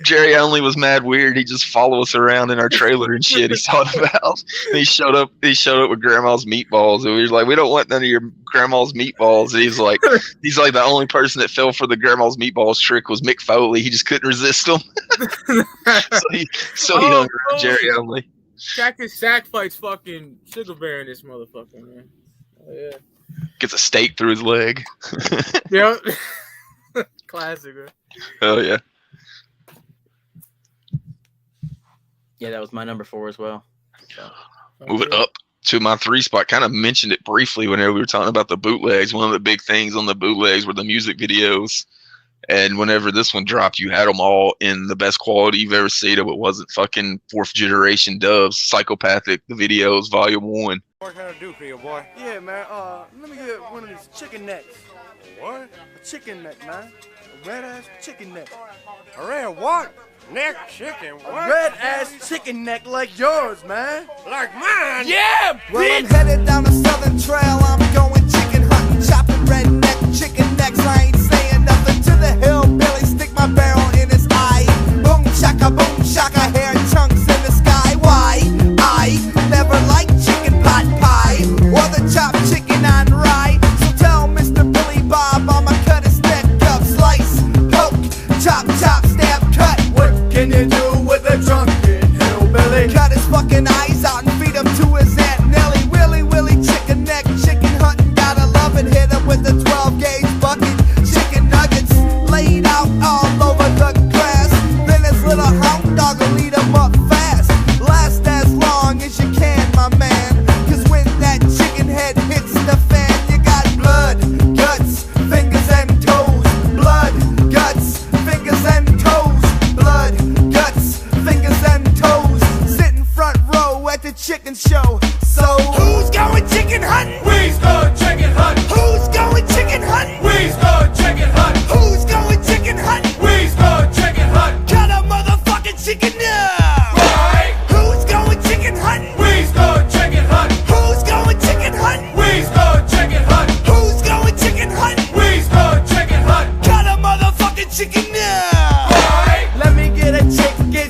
Speaker 1: Jerry only was mad weird. He just followed us around in our trailer and shit. He's talking about. And he showed up with grandma's meatballs, and we were like, we don't want none of your grandma's meatballs. And he's like the only person that fell for the grandma's meatballs trick was Mick Foley. He just couldn't resist them. so he hung around Jerry only.
Speaker 2: Cactus Sack fights fucking Sugar Bear in this motherfucker, man. Oh yeah.
Speaker 1: Gets a stake through his leg.
Speaker 2: Yep. Classic, man.
Speaker 1: Oh yeah.
Speaker 3: Yeah, that was my number 4 as well. So.
Speaker 1: Moving up to my 3 spot, kind of mentioned it briefly whenever we were talking about the bootlegs. One of the big things on the bootlegs were the music videos. And whenever this one dropped, you had them all in the best quality you've ever seen them. It wasn't fucking 4th generation dubs. Psychopathic, the videos, volume 1.
Speaker 15: What can I do for you, boy? Yeah, man, let me get one of these chicken necks. What? A chicken neck, man. A red-ass chicken neck. A red what? Neck chicken, what? A red-ass chicken neck like yours, man. Like mine? Yeah, bitch!
Speaker 16: Well, I'm headed down the southern trail. I'm going chicken hunting, chopping redneck chicken necks. I ain't saying nothing to the hillbilly. Stick my barrel in his eye. Boom shaka, hair chunks in the sky. Why? I never liked chicken pot pie or the chopped chicken on rye. So tell Mr. Billy Bob I'ma cut his neck up. Slice, poke, chop, stab, cut.
Speaker 15: What can you do with a drunken hillbilly?
Speaker 16: Cut his fucking eyes out and feed him to his Aunt Nellie. Willy, chicken neck, chicken hunting. Gotta love it, hit him with a 12 gauge bucket. Chicken nuggets laid out all over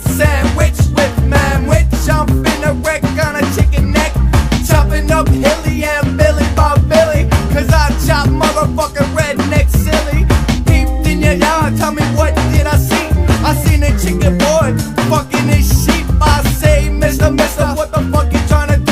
Speaker 16: chicken sandwich with man witch. I'm finna wreck on a chicken neck, chopping up Hilly and Billy Bob Billy, cause I chop motherfucking redneck silly. Deep in your yard, tell me what did I see? I seen a chicken boy fucking his sheep. I say, Mister, what the fuck you tryna do?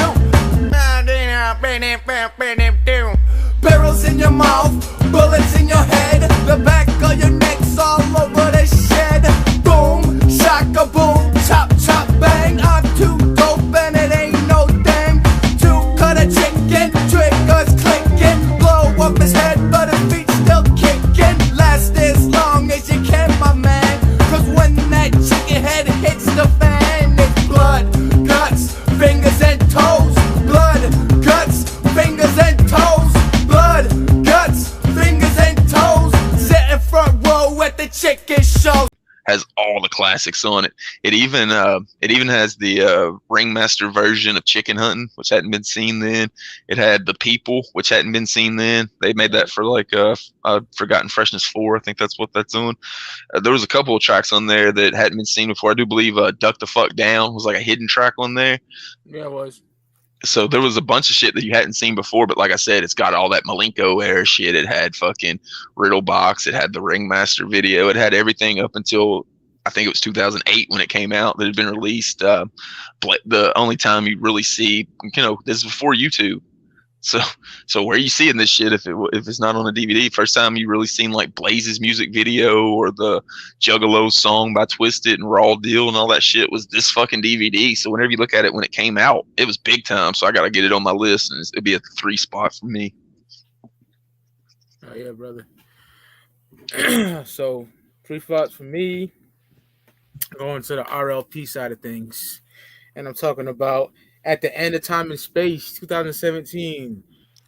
Speaker 16: Barrels in your mouth, bullets in your head, the back of your neck's all over the shed. Boom, shaka boom, chop chop bang. I'm too dope and it ain't no thing to cut a chicken, triggers clicking, blow up his head but his feet still kicking. Last as long as you can, my man, cause when that chicken head hits the fan, it's blood, guts, fingers and toes. Blood, guts, fingers and toes. Blood, guts, fingers and toes. Sitting front row at the chicken show.
Speaker 1: Has all the classics on it. It even has the Ringmaster version of Chicken Hunting, which hadn't been seen then. It had The People, which hadn't been seen then. They made that for like Forgotten Freshness 4. I think that's what that's on. There was a couple of tracks on there that hadn't been seen before. I do believe Duck the Fuck Down was like a hidden track on there.
Speaker 2: Yeah, it was.
Speaker 1: So there was a bunch of shit that you hadn't seen before, but like I said, it's got all that Malenko era shit. It had fucking Riddle Box. It had the Ringmaster video. It had everything up until I think it was 2008 when it came out that had been released. The only time you really see, this is before YouTube. So where are you seeing this shit if it's not on a DVD? First time you really seen like Blaze's music video or the Juggalo song by Twisted and Raw Deal and all that shit was this fucking DVD. So whenever you look at it when it came out, it was big time. So I got to get it on my list and it'd be at the 3 spot for me.
Speaker 2: Oh yeah, brother. So 3 spots for me. Going to the RLP side of things, and I'm talking about At the End of Time and Space, 2017,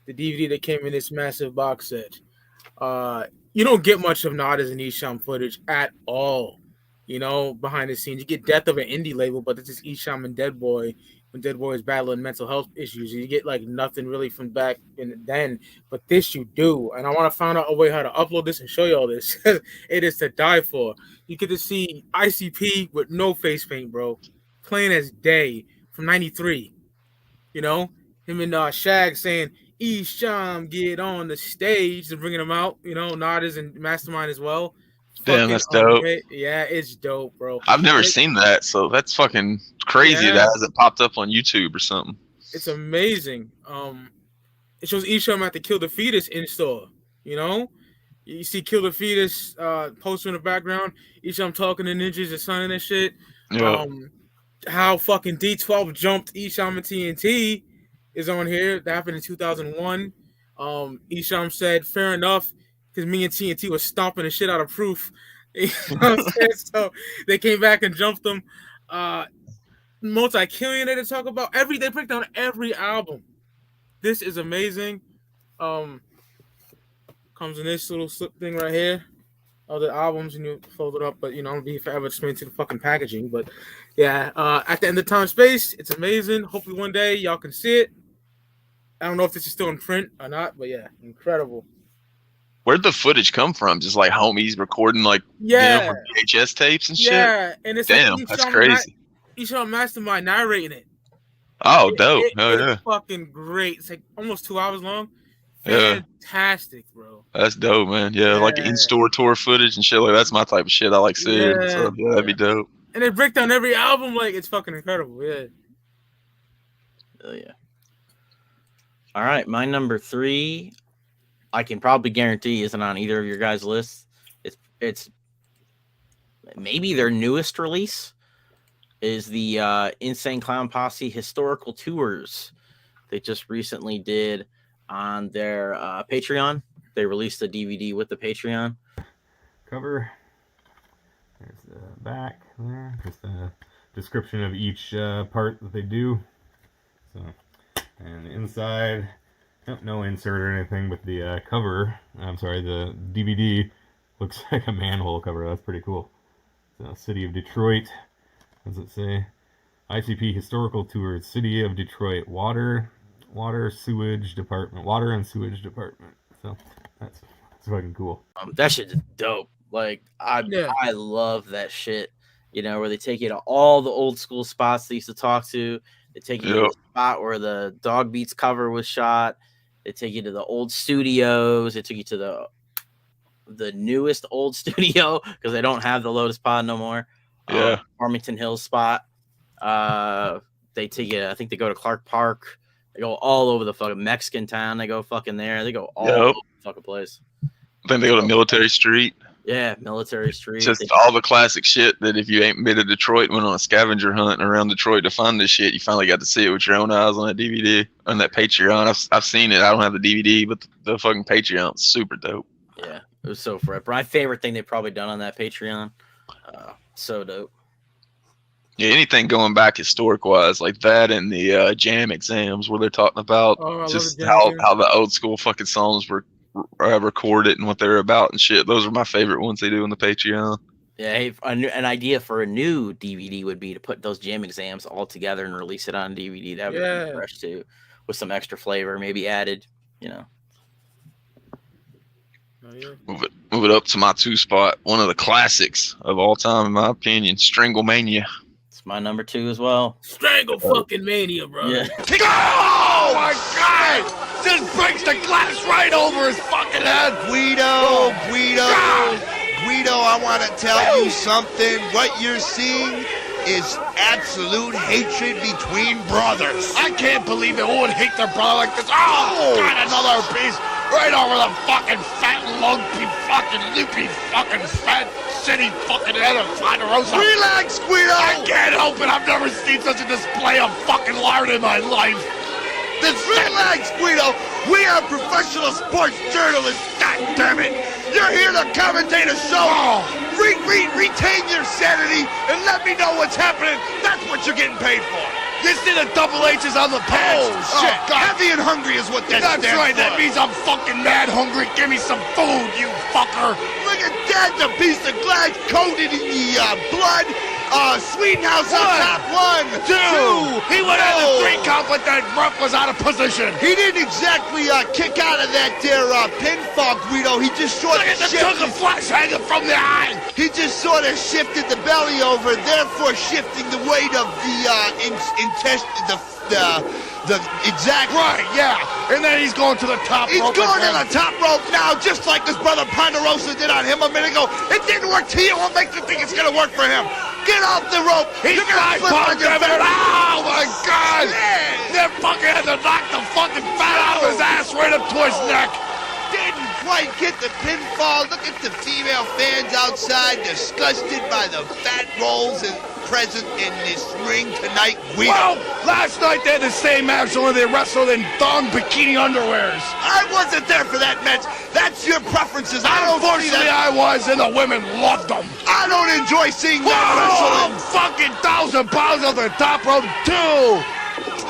Speaker 2: the DVD that came in this massive box set. You don't get much of Nada's and Isham footage at all, behind the scenes. You get Death of an Indie label, but this is Isham and Dead Boy when Dead Boy is battling mental health issues. You get like nothing really from back then, but this you do. And I want to find out a way how to upload this and show you all this. It is to die for. You get to see ICP with no face paint, bro, plain as day from '93. Him and Shag saying, Isham, get on the stage and bringing him out. Nada's and Mastermind as well.
Speaker 1: Damn, that's dope.
Speaker 2: Yeah, it's dope, bro.
Speaker 1: I've never seen that, so that's fucking crazy.
Speaker 2: Yeah.
Speaker 1: That hasn't popped up on YouTube or something.
Speaker 2: It's amazing. It shows Isham at the Kill the Fetus in store. You see Kill the Fetus poster in the background. Isham talking to ninjas and signing and shit.
Speaker 1: Yeah.
Speaker 2: How fucking D12 jumped Isham and TNT is on here. That happened in 2001. Isham said, fair enough, because me and TNT was stomping the shit out of Proof. So they came back and jumped them. Multi-Killion they talk about. They break down every album. This is amazing. Comes in this little slip thing right here. All the albums, and you fold it up, but I'll be forever explaining to the fucking packaging. But yeah, At the End of Time Space, it's amazing. Hopefully one day y'all can see it. I don't know if this is still in print or not, but yeah, incredible.
Speaker 1: Where'd the footage come from? Just like homies recording like VHS tapes and shit?
Speaker 2: Yeah, and it's
Speaker 1: damn,
Speaker 2: like
Speaker 1: that's crazy.
Speaker 2: Isham Mastermind narrating it.
Speaker 1: Oh, dope.
Speaker 2: It's fucking great. It's like almost 2 hours long. Fantastic, bro.
Speaker 1: That's dope, man. Yeah, like in-store tour footage and shit. Like that's my type of shit I like seeing. So that'd be dope.
Speaker 2: And they break down every album. Like it's fucking incredible. Yeah.
Speaker 3: Oh yeah. All right, my number 3, I can probably guarantee isn't on either of your guys' lists. It's maybe their newest release is the Insane Clown Posse Historical Tours. They just recently did on their Patreon. They released a DVD with the Patreon
Speaker 17: cover. There's the back there. Just a description of each part that they do. So, and the inside, no insert or anything, but the cover, the DVD looks like a manhole cover. That's pretty cool. So, City of Detroit. What does it say? ICP Historical Tours, City of Detroit, Water and Sewage Department. So that's fucking cool.
Speaker 3: That shit is dope. Like I love that shit. you know, where they take you to all the old school spots they used to talk to. They take you to
Speaker 1: Yep.
Speaker 3: the spot where the Dog Beats cover was shot. They take you to the old studios. They took you to the newest old studio because they don't have the Lotus Pod no more.
Speaker 1: Yeah.
Speaker 3: Farmington Hills spot. They take you, I think they go to Clark Park. They go all over the fucking Mexican town. They go fucking there. They go all over the fucking place.
Speaker 1: I think they go to Military Street.
Speaker 3: Yeah, Military Street.
Speaker 1: Just all the classic shit that if you ain't been to Detroit and went on a scavenger hunt around Detroit to find this shit, you finally got to see it with your own eyes on that DVD, on that Patreon. I've seen it. I don't have the DVD, but the fucking Patreon's super dope.
Speaker 3: Yeah, it was so fresh. My favorite thing they've probably done on that Patreon. So dope.
Speaker 1: Yeah, anything going back historic wise like that and the jam exams where they're talking about just how the old school fucking songs were recorded and what they're about and shit. Those are my favorite ones they do on the Patreon.
Speaker 3: Yeah, hey, an idea for a new DVD would be to put those jam exams all together and release it on DVD. That would be fresh too, with some extra flavor maybe added, you know.
Speaker 1: Move it up to my 2 spot. One of the classics of all time, in my opinion, Stranglemania.
Speaker 3: It's my number 2 as well.
Speaker 2: Strangle fucking mania, bro.
Speaker 3: Yeah.
Speaker 10: Oh my God! Just breaks the glass right over his fucking head.
Speaker 5: Guido, I want to tell you something. What you're seeing is absolute hatred between brothers.
Speaker 10: I can't believe it. Who would hate their brother like this? Oh, God, another piece right over the fucking fat, lumpy, fucking loopy, fucking fat, shitty fucking head of Ponderosa.
Speaker 5: Relax, Guido.
Speaker 10: I can't help it. I've never seen such a display of fucking lard in my life.
Speaker 5: Relax, Guido. We are professional sports journalists. God damn it! You're here to commentate a show. Retain your sanity and let me know what's happening. That's what you're getting paid for.
Speaker 10: You see the double H's on the pants?
Speaker 5: Oh shit! Heavy and hungry is what that stands
Speaker 10: right.
Speaker 5: for.
Speaker 10: That means I'm fucking mad hungry. Give me some food, you fucker.
Speaker 5: Look at that, the piece of glass coated in the blood. Sweetenhouse on top. 1, 2.
Speaker 10: He went out of the 3 count, but that ref was out of position.
Speaker 5: He didn't exactly kick out of that there pinfall, Guido. He just sort of shifted.
Speaker 10: Took a flash hanging from the eye.
Speaker 5: He just sort of shifted the belly over, therefore shifting the weight of the exact
Speaker 10: right, yeah. And then he's going to the top rope.
Speaker 5: He's going to the top rope now, just like his brother Ponderosa did on him a minute ago. It didn't work to you. What makes you think it's gonna work for him? Get off the rope.
Speaker 10: He's
Speaker 5: You're gonna flip on your back.
Speaker 10: Oh my God! That fucker had to knock the fucking fat out of his ass right up to his neck.
Speaker 5: Didn't quite get the pinfall. Look at the female fans outside, disgusted by the fat rolls and present in this ring tonight.
Speaker 10: Well, last night they had the same match, only they wrestled in thong bikini underwears.
Speaker 5: I wasn't there for that match. That's your preferences. I don't see that.
Speaker 10: Unfortunately, I was, and the women loved them.
Speaker 5: I don't enjoy seeing that wrestling.
Speaker 10: Fucking 1,000 pounds off the top rope, 2.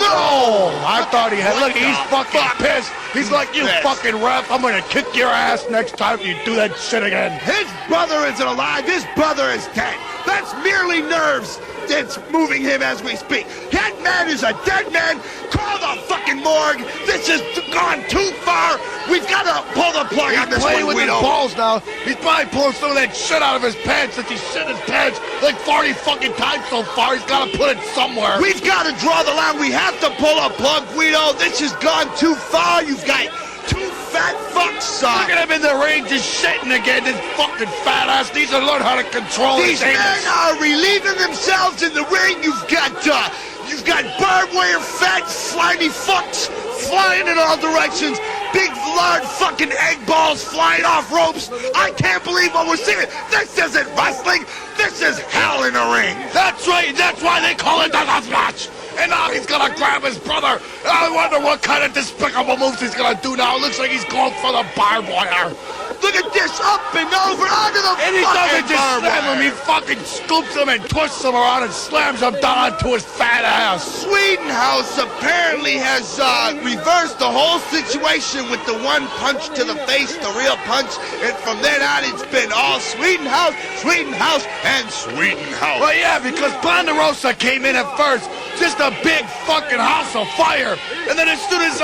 Speaker 10: No! I thought he had. Look, he's fucking pissed. He's like, you fucking ref, I'm gonna kick your ass next time you do that shit again.
Speaker 5: His brother isn't alive. His brother is dead. That's merely nerves that's moving him as we speak. That man is a dead man. Call the fucking morgue. This has gone too far. We've got to pull the plug on this one,
Speaker 10: He's playing with his balls now. He's probably pulling some of that shit out of his pants since he shit his pants like 40 fucking times so far. He's got to put it somewhere.
Speaker 5: We've got to draw the line. We have to pull a plug, Guido. This has gone too far. You've got 2 fat fucks.
Speaker 10: Look at him in the ring just shitting again. This fucking fat ass needs to learn how to control his
Speaker 5: These men are relieving themselves in the ring. You've got barbed wire fat slimy fucks flying in all directions. Big large fucking egg balls flying off ropes. I can't believe what we're seeing. This isn't wrestling. This is hell in a ring.
Speaker 10: That's right. That's why they call it the death match. And now he's gonna grab his brother. I wonder what kind of despicable moves he's gonna do now. Looks like he's going for the barbed wire.
Speaker 5: Look at this, up and over, onto the
Speaker 10: and he doesn't just
Speaker 5: barbed
Speaker 10: slam
Speaker 5: wire.
Speaker 10: him, he fucking scoops him and twists him around and slams him down onto his fat ass.
Speaker 5: Sweetenhouse apparently has reversed the whole situation with the 1 punch to the face, the real punch, and from then on it's been all Sweetenhouse, Sweetenhouse, and Sweetenhouse.
Speaker 10: Well, yeah, because Ponderosa came in at first, just a big fucking house of fire, and then as soon as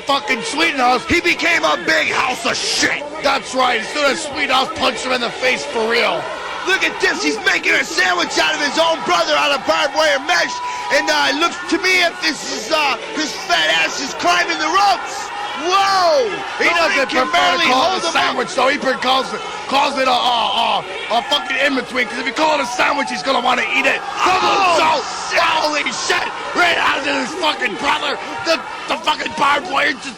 Speaker 10: fucking Sweetenhouse,
Speaker 5: he became a big house of shit.
Speaker 10: That's right, as soon as Sweetenhouse punched him in the face for real.
Speaker 18: Look at this. He's making a sandwich out of his own brother out of barbed wire mesh. And it looks to me if this is his fat ass is climbing the ropes. Whoa!
Speaker 10: He doesn't prefer to call it a sandwich, though. He calls it a fucking in-between. Because if you call it a sandwich, he's gonna want to eat it. Holy shit! Right out of his fucking brother. The fucking barbed wire just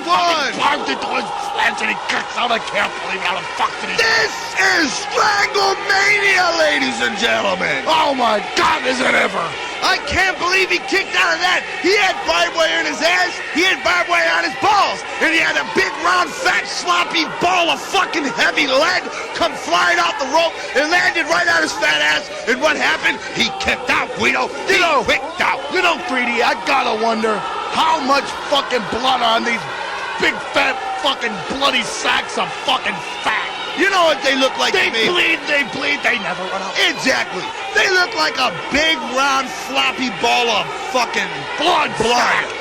Speaker 10: barbed into his flesh and he cuts out. I can't believe how the fuck did he...
Speaker 18: This is Stranglemania, ladies and gentlemen.
Speaker 10: Oh my God, is it ever?
Speaker 18: I can't believe he kicked out of that. He had barbed wire in his ass, he had barbed wire on his balls, and he had a big, round, fat, sloppy ball of fucking heavy lead come flying off the rope and landed right on his fat ass. And what happened? He kicked out, Guido. He kicked out.
Speaker 10: You know, 3D, I gotta wonder how much fucking blood on these big, fat, fucking bloody sacks of fucking fat.
Speaker 18: You know what they look like to me?
Speaker 10: They bleed, they never run out.
Speaker 18: Exactly. They look like a big, round, floppy ball of fucking blood.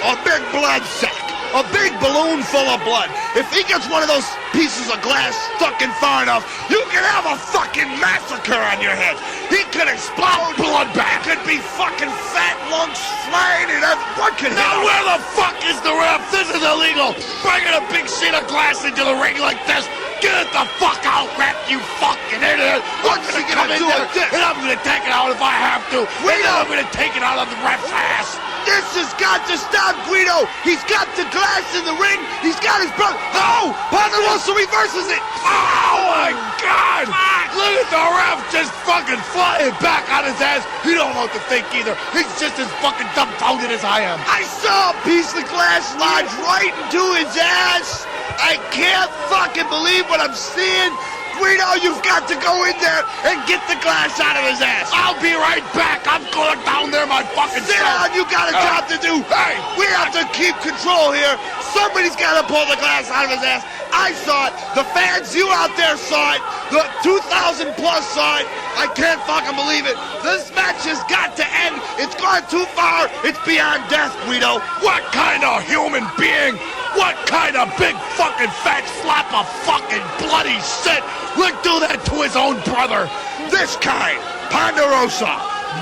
Speaker 18: A big blood sack. A big balloon full of blood. If he gets one of those pieces of glass stuck in far enough, you can have a fucking massacre on your head. He could explode. Bloodbath. Could be fucking fat lungs flying and what could
Speaker 10: Now where the fuck is the ref? This is illegal. Bringing a big sheet of glass into the ring like this. Get it the fuck out, ref, you fucking idiot!
Speaker 18: What's he gonna do with this?
Speaker 10: And I'm gonna take it out if I have to. And then I'm gonna take it out of the ref's ass.
Speaker 18: This has got to stop, Guido. He's got the glass in the ring. He's got his brother. No! Ponderosa reverses it.
Speaker 10: Oh my God! Look at the ref just fucking flying back on his ass. He don't know what to think either. He's just as fucking dumbfounded as I am.
Speaker 18: I saw a piece of glass lodge right into his ass. I can't fucking believe what I'm seeing. Guido, you've got to go in there and get the glass out of his ass.
Speaker 10: I'll be right back. I'm going down there my fucking
Speaker 18: Sit down, you got a job to do.
Speaker 10: Hey,
Speaker 18: we have to keep control here. Somebody's got to pull the glass out of his ass. I saw it. The fans, you out there saw it. The 2,000 plus saw it. I can't fucking believe it. This match has got to end. It's gone too far. It's beyond death, Guido.
Speaker 10: What kind of human being? What kind of big fucking fat slap of fucking bloody shit would do that to his own brother?
Speaker 18: This kind. Ponderosa.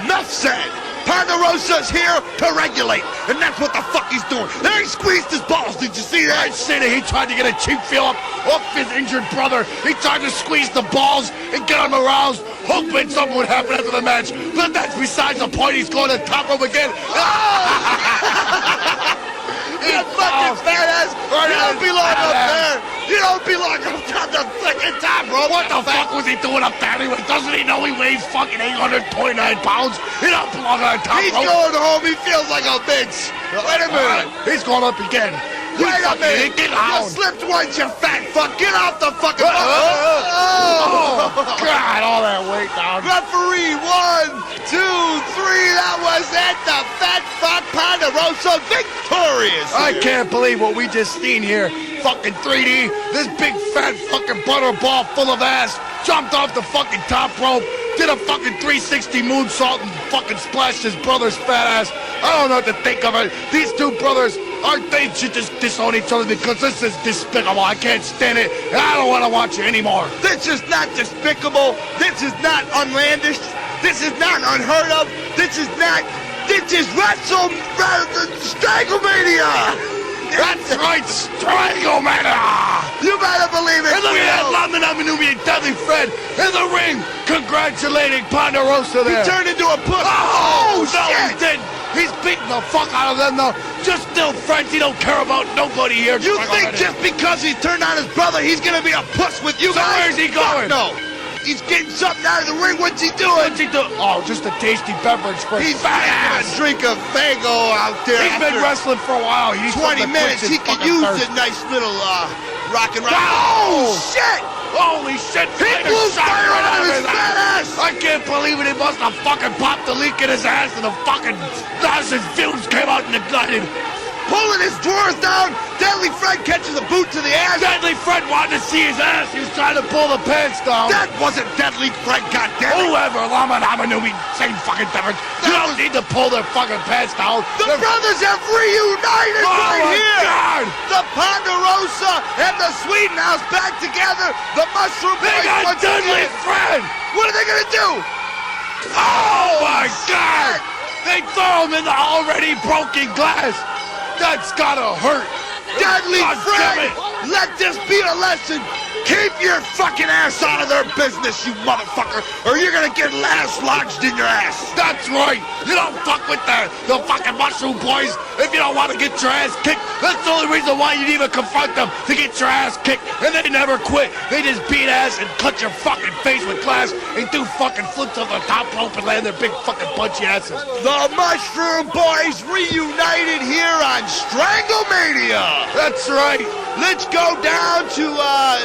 Speaker 18: Enough said. Ponderosa's here to regulate, and that's what the fuck he's doing. There he squeezed his balls. Did you see that?
Speaker 10: I see that he tried to get a cheap feel up off his injured brother. He tried to squeeze the balls and get him aroused, hoping something would happen after the match. But that's besides the point. He's going to top rope again.
Speaker 18: You fucking fat ass. You don't belong up there. You don't belong up on the fucking top rope.
Speaker 10: What the fuck was he doing up there anyway? Doesn't he know he weighs fucking 829 pounds? He don't belong on the top rope.
Speaker 18: He's going home. He feels like a bitch. Wait a minute.
Speaker 10: He's going up again.
Speaker 18: Wait a minute.
Speaker 10: Get
Speaker 18: out. You slipped once, you fat fuck. Get off the fucking...
Speaker 10: Oh, God, all that weight down.
Speaker 18: Referee, 1, 2, 3. That was it. The fat fuck Ponderosa victorious.
Speaker 10: I can't believe what we just seen here. Fucking 3D. This big fat fucking butterball full of ass jumped off the fucking top rope. Did a fucking 360 moonsault and fucking splashed his brother's fat ass. I don't know what to think of it. These two brothers, they should just disown each other because this is despicable. I can't stand it, and I don't want to watch it anymore.
Speaker 18: This is not despicable. This is not unlandish. This is not unheard of. This is Stranglemania.
Speaker 10: That's right, Stranglemania.
Speaker 18: You better believe it.
Speaker 10: And look at that Laminaminumi and Deadly Fred in the ring congratulating Ponderosa there.
Speaker 18: He turned into a puss.
Speaker 10: Oh, no, he didn't. He's beating the fuck out of them, though. Just still friends. He don't care about nobody here.
Speaker 18: You think just because he's turned on his brother, he's going to be a puss with you guys?
Speaker 10: So where's he going?
Speaker 18: No. He's getting something out of the ring. What's he doing?
Speaker 10: What's he doing? Oh, just a tasty beverage for
Speaker 18: his fat ass. Drink a Fago out there.
Speaker 10: He's been wrestling for a while. He
Speaker 18: 20 minutes. He could use a nice little rock and roll.
Speaker 10: Oh,
Speaker 18: shit!
Speaker 10: Holy shit!
Speaker 18: He blew fire out of his fat ass!
Speaker 10: I can't believe it. He must have fucking popped the leak in his ass and the fucking gases fumes came out and ignited.
Speaker 18: Pulling his drawers down. Deadly Fred catches a boot to the ass.
Speaker 10: Deadly Fred wanted to see his ass. He was trying to pull the pants down.
Speaker 18: That wasn't Deadly Fred, goddammit.
Speaker 10: Whoever, Lama Namanumi, same fuck.
Speaker 18: fucking difference. You don't need to pull their fucking pants down. The brothers have reunited right here. God. The Ponderosa and the Swedenhouse back together. The Mushroom Boys got Dudley's friend. What are they gonna do? Oh my God! They throw him in the already broken glass. That's gotta hurt. Dudley friend, let this be a lesson. Keep your fucking ass out of their business, you motherfucker, or you're gonna get ass lodged in your ass. That's right. You don't fuck with the fucking Mushroom Boys if you don't want to get your ass kicked. That's the only reason why you even confront them, to get your ass kicked. And they never quit. They just beat ass and cut your fucking face with glass and do fucking flips off the top rope and land their big fucking punchy asses. The Mushroom Boys reunited here on Stranglemania. That's right. Let's go down to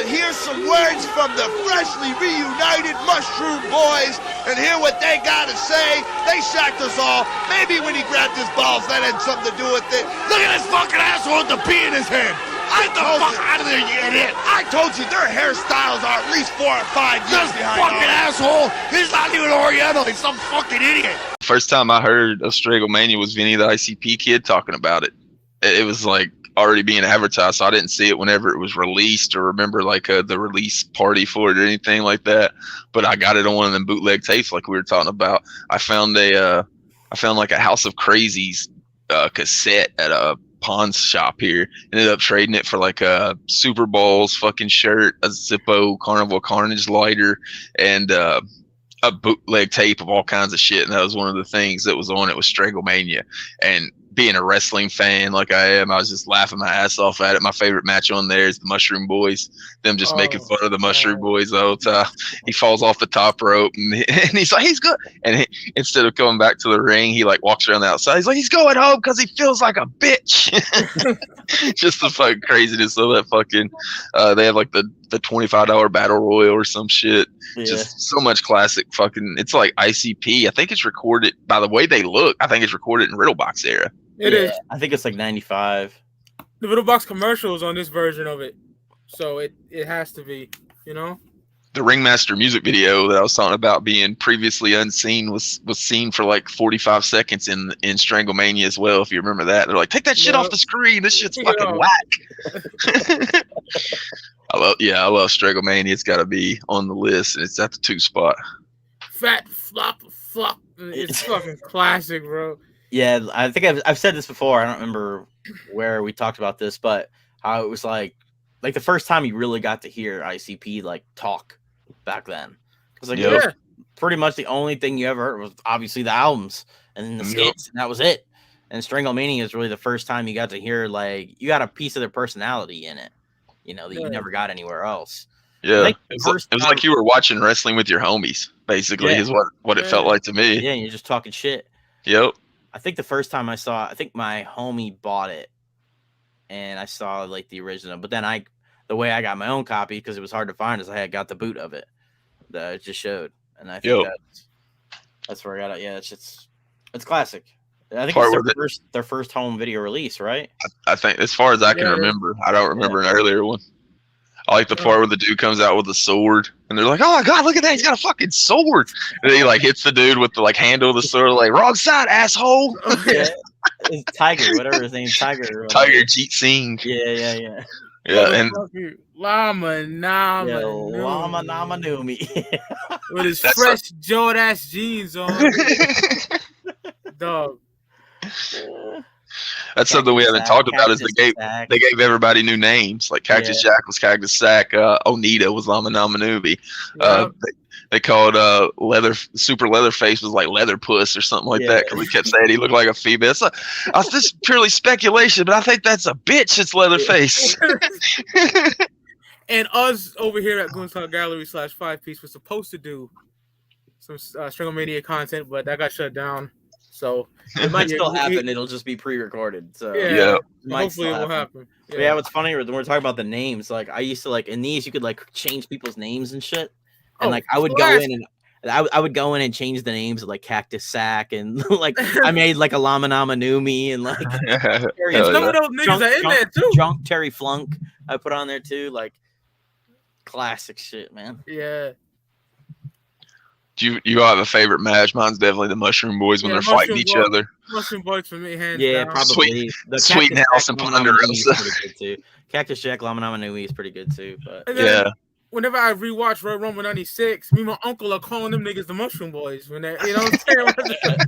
Speaker 18: hear some words from the freshly reunited Mushroom Boys and hear what they got to say. They shocked us all. Maybe when he grabbed his balls, that had something to do with it. Look at this fucking asshole with the pee in his hand. Get the fuck out of there, you idiot. I told you, their hairstyles are at least 4 or 5 years behind. This fucking asshole, he's not even Oriental. He's some fucking idiot.
Speaker 1: First time I heard of Stranglemania was Vinny the ICP Kid talking about it. It was like already being advertised, so I didn't see it whenever it was released or remember like the release party for it or anything like that. But I got it on one of them bootleg tapes like we were talking about. I found like a House of Crazies cassette at a pawn shop here. Ended up trading it for like a Super Bowls fucking shirt, a Zippo Carnival Carnage lighter, and a bootleg tape of all kinds of shit. And that was one of the things that was on it was Stranglemania. And being a wrestling fan like I am, I was just laughing my ass off at it. My favorite match on there is the Mushroom Boys. Them just making fun of the Mushroom Boys the whole time. He falls off the top rope and he's like, he's good. And instead of going back to the ring, he like walks around the outside. He's like, he's going home because he feels like a bitch. Just the fucking craziness of that fucking. They have like the $25 battle royal or some shit. Yeah. Just so much classic fucking. It's like ICP. I think it's recorded by the way they look. I think it's recorded in Riddlebox era.
Speaker 2: It is.
Speaker 3: I think it's like 95.
Speaker 2: The Riddlebox commercial is on this version of it, so it has to be, you know.
Speaker 1: The Ringmaster music video that I was talking about being previously unseen was seen for like 45 seconds in Stranglemania as well. If you remember that, they're like, take that shit off the screen. This shit's fucking whack. I love Stranglemania. It's got to be on the list, and it's at the 2 spot.
Speaker 2: Fat flop. It's fucking classic, bro.
Speaker 3: Yeah, I think I've said this before. I don't remember where we talked about this, but how it was like the first time you really got to hear ICP like talk back then. It was like pretty much the only thing you ever heard was obviously the albums and then the skits, and that was it. And Stranglemania is really the first time you got to hear like you got a piece of their personality in it, you know, that you never got anywhere else.
Speaker 1: Yeah, it was like you were watching wrestling with your homies, basically, is what it felt like to me.
Speaker 3: Yeah, you're just talking shit.
Speaker 1: Yep.
Speaker 3: I think the first time I think my homie bought it, and I saw like the original. But then the way I got my own copy because it was hard to find is I had got the boot of it that it just showed, and I think that's where I got it. Yeah, it's classic. I think it's their first home video release, right?
Speaker 1: I think as far as I can remember, I don't remember an earlier one. I like the part where the dude comes out with a sword, and they're like, "Oh my god, look at that! He's got a fucking sword!" And he like hits the dude with the like handle of the sword, like "Wrong side, asshole."
Speaker 3: It's Tiger, whatever his name, Tiger
Speaker 1: Jeet Singh.
Speaker 3: Yeah.
Speaker 1: Yeah, and
Speaker 2: Lama Nama
Speaker 3: Numi
Speaker 2: with his fresh Jordache jeans on, dog.
Speaker 1: That's something we haven't talked about. Is they gave everybody new names. Like Cactus Jack was Cactus Sack. Onita was Lama Nama Nubi. They called Super Leatherface was like Leather Puss or something like that because we kept saying he looked like a female. So, this is purely speculation, but I think that's a bitch. It's Leatherface.
Speaker 2: And us over here at Goons Talk Gallery /5 Piece was supposed to do some Stranglemania content, but that got shut down. So
Speaker 3: it might still happen. It'll just be pre-recorded. So
Speaker 2: hopefully it will happen.
Speaker 3: Yeah, what's funny when we're talking about the names, like I used to like in these you could like change people's names and shit. And like I would go in and I would go in and change the names of like Cactus Sack and like I made like a Lama Nama Numi and like
Speaker 2: some of those niggas are in there too.
Speaker 3: Junk Terry Flunk I put on there too, like classic shit, man.
Speaker 2: Yeah.
Speaker 1: You all have a favorite match? Mine's definitely the Mushroom Boys when they're fighting each other.
Speaker 2: Mushroom Boys for me, hands
Speaker 3: Yeah,
Speaker 2: down.
Speaker 3: probably.
Speaker 1: Sweet House and Ponderosa.
Speaker 3: Pretty good too. Cactus Jack Lama Nui is pretty good too. But
Speaker 2: And then, whenever I rewatch Royal Rumble 96, me and my uncle are calling them niggas the Mushroom Boys. When they, you know what I'm saying?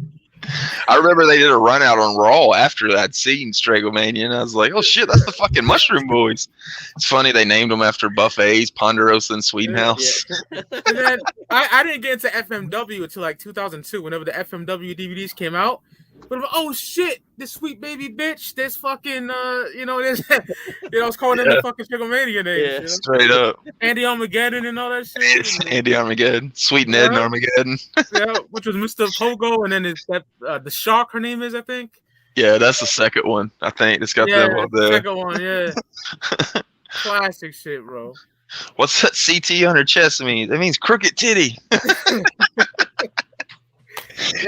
Speaker 1: I remember they did a run out on Raw after that scene, Stragomania, and I was like, oh shit, that's the fucking Mushroom Boys. It's funny they named them after buffets, Ponderosa and Sweet House.
Speaker 2: And then I didn't get into FMW until like 2002, whenever the FMW DVDs came out. But I'm like, oh shit, this sweet baby bitch, this fucking, this, I was calling them the fucking Stragomania names.
Speaker 1: Yeah, straight up.
Speaker 2: Andy Armageddon and all that shit.
Speaker 1: Andy Armageddon, Sweet Ned and Armageddon.
Speaker 2: Yeah, which was Mr. Pogo, and then the Shark, her name is, I think.
Speaker 1: Yeah, that's the second one. I think it's got that one there.
Speaker 2: The second one, yeah. Classic shit, bro.
Speaker 1: What's that CT on her chest mean? That means crooked titty.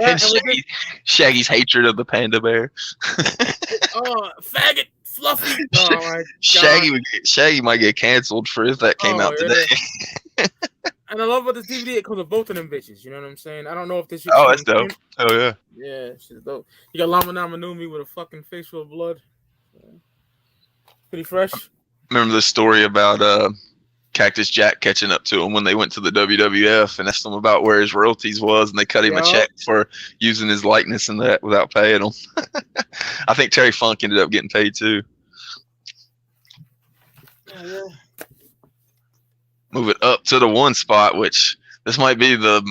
Speaker 1: And Shaggy's hatred of the panda bear.
Speaker 2: Oh, faggot, fluffy. Oh my God.
Speaker 1: Shaggy might get canceled for if that came out today.
Speaker 2: And I love about this DVD. It comes with both of them bitches. You know what I'm saying? I don't know if this.
Speaker 1: Oh, that's dope. Oh yeah.
Speaker 2: Yeah, shit's dope. You got Lama Nama Numi with a fucking face full of blood. Pretty fresh.
Speaker 1: Remember the story about Cactus Jack catching up to him when they went to the WWF and asked him about where his royalties was, and they cut him a check for using his likeness and that without paying him. I think Terry Funk ended up getting paid too.
Speaker 2: Yeah.
Speaker 1: Move it up to the one spot, which this might be the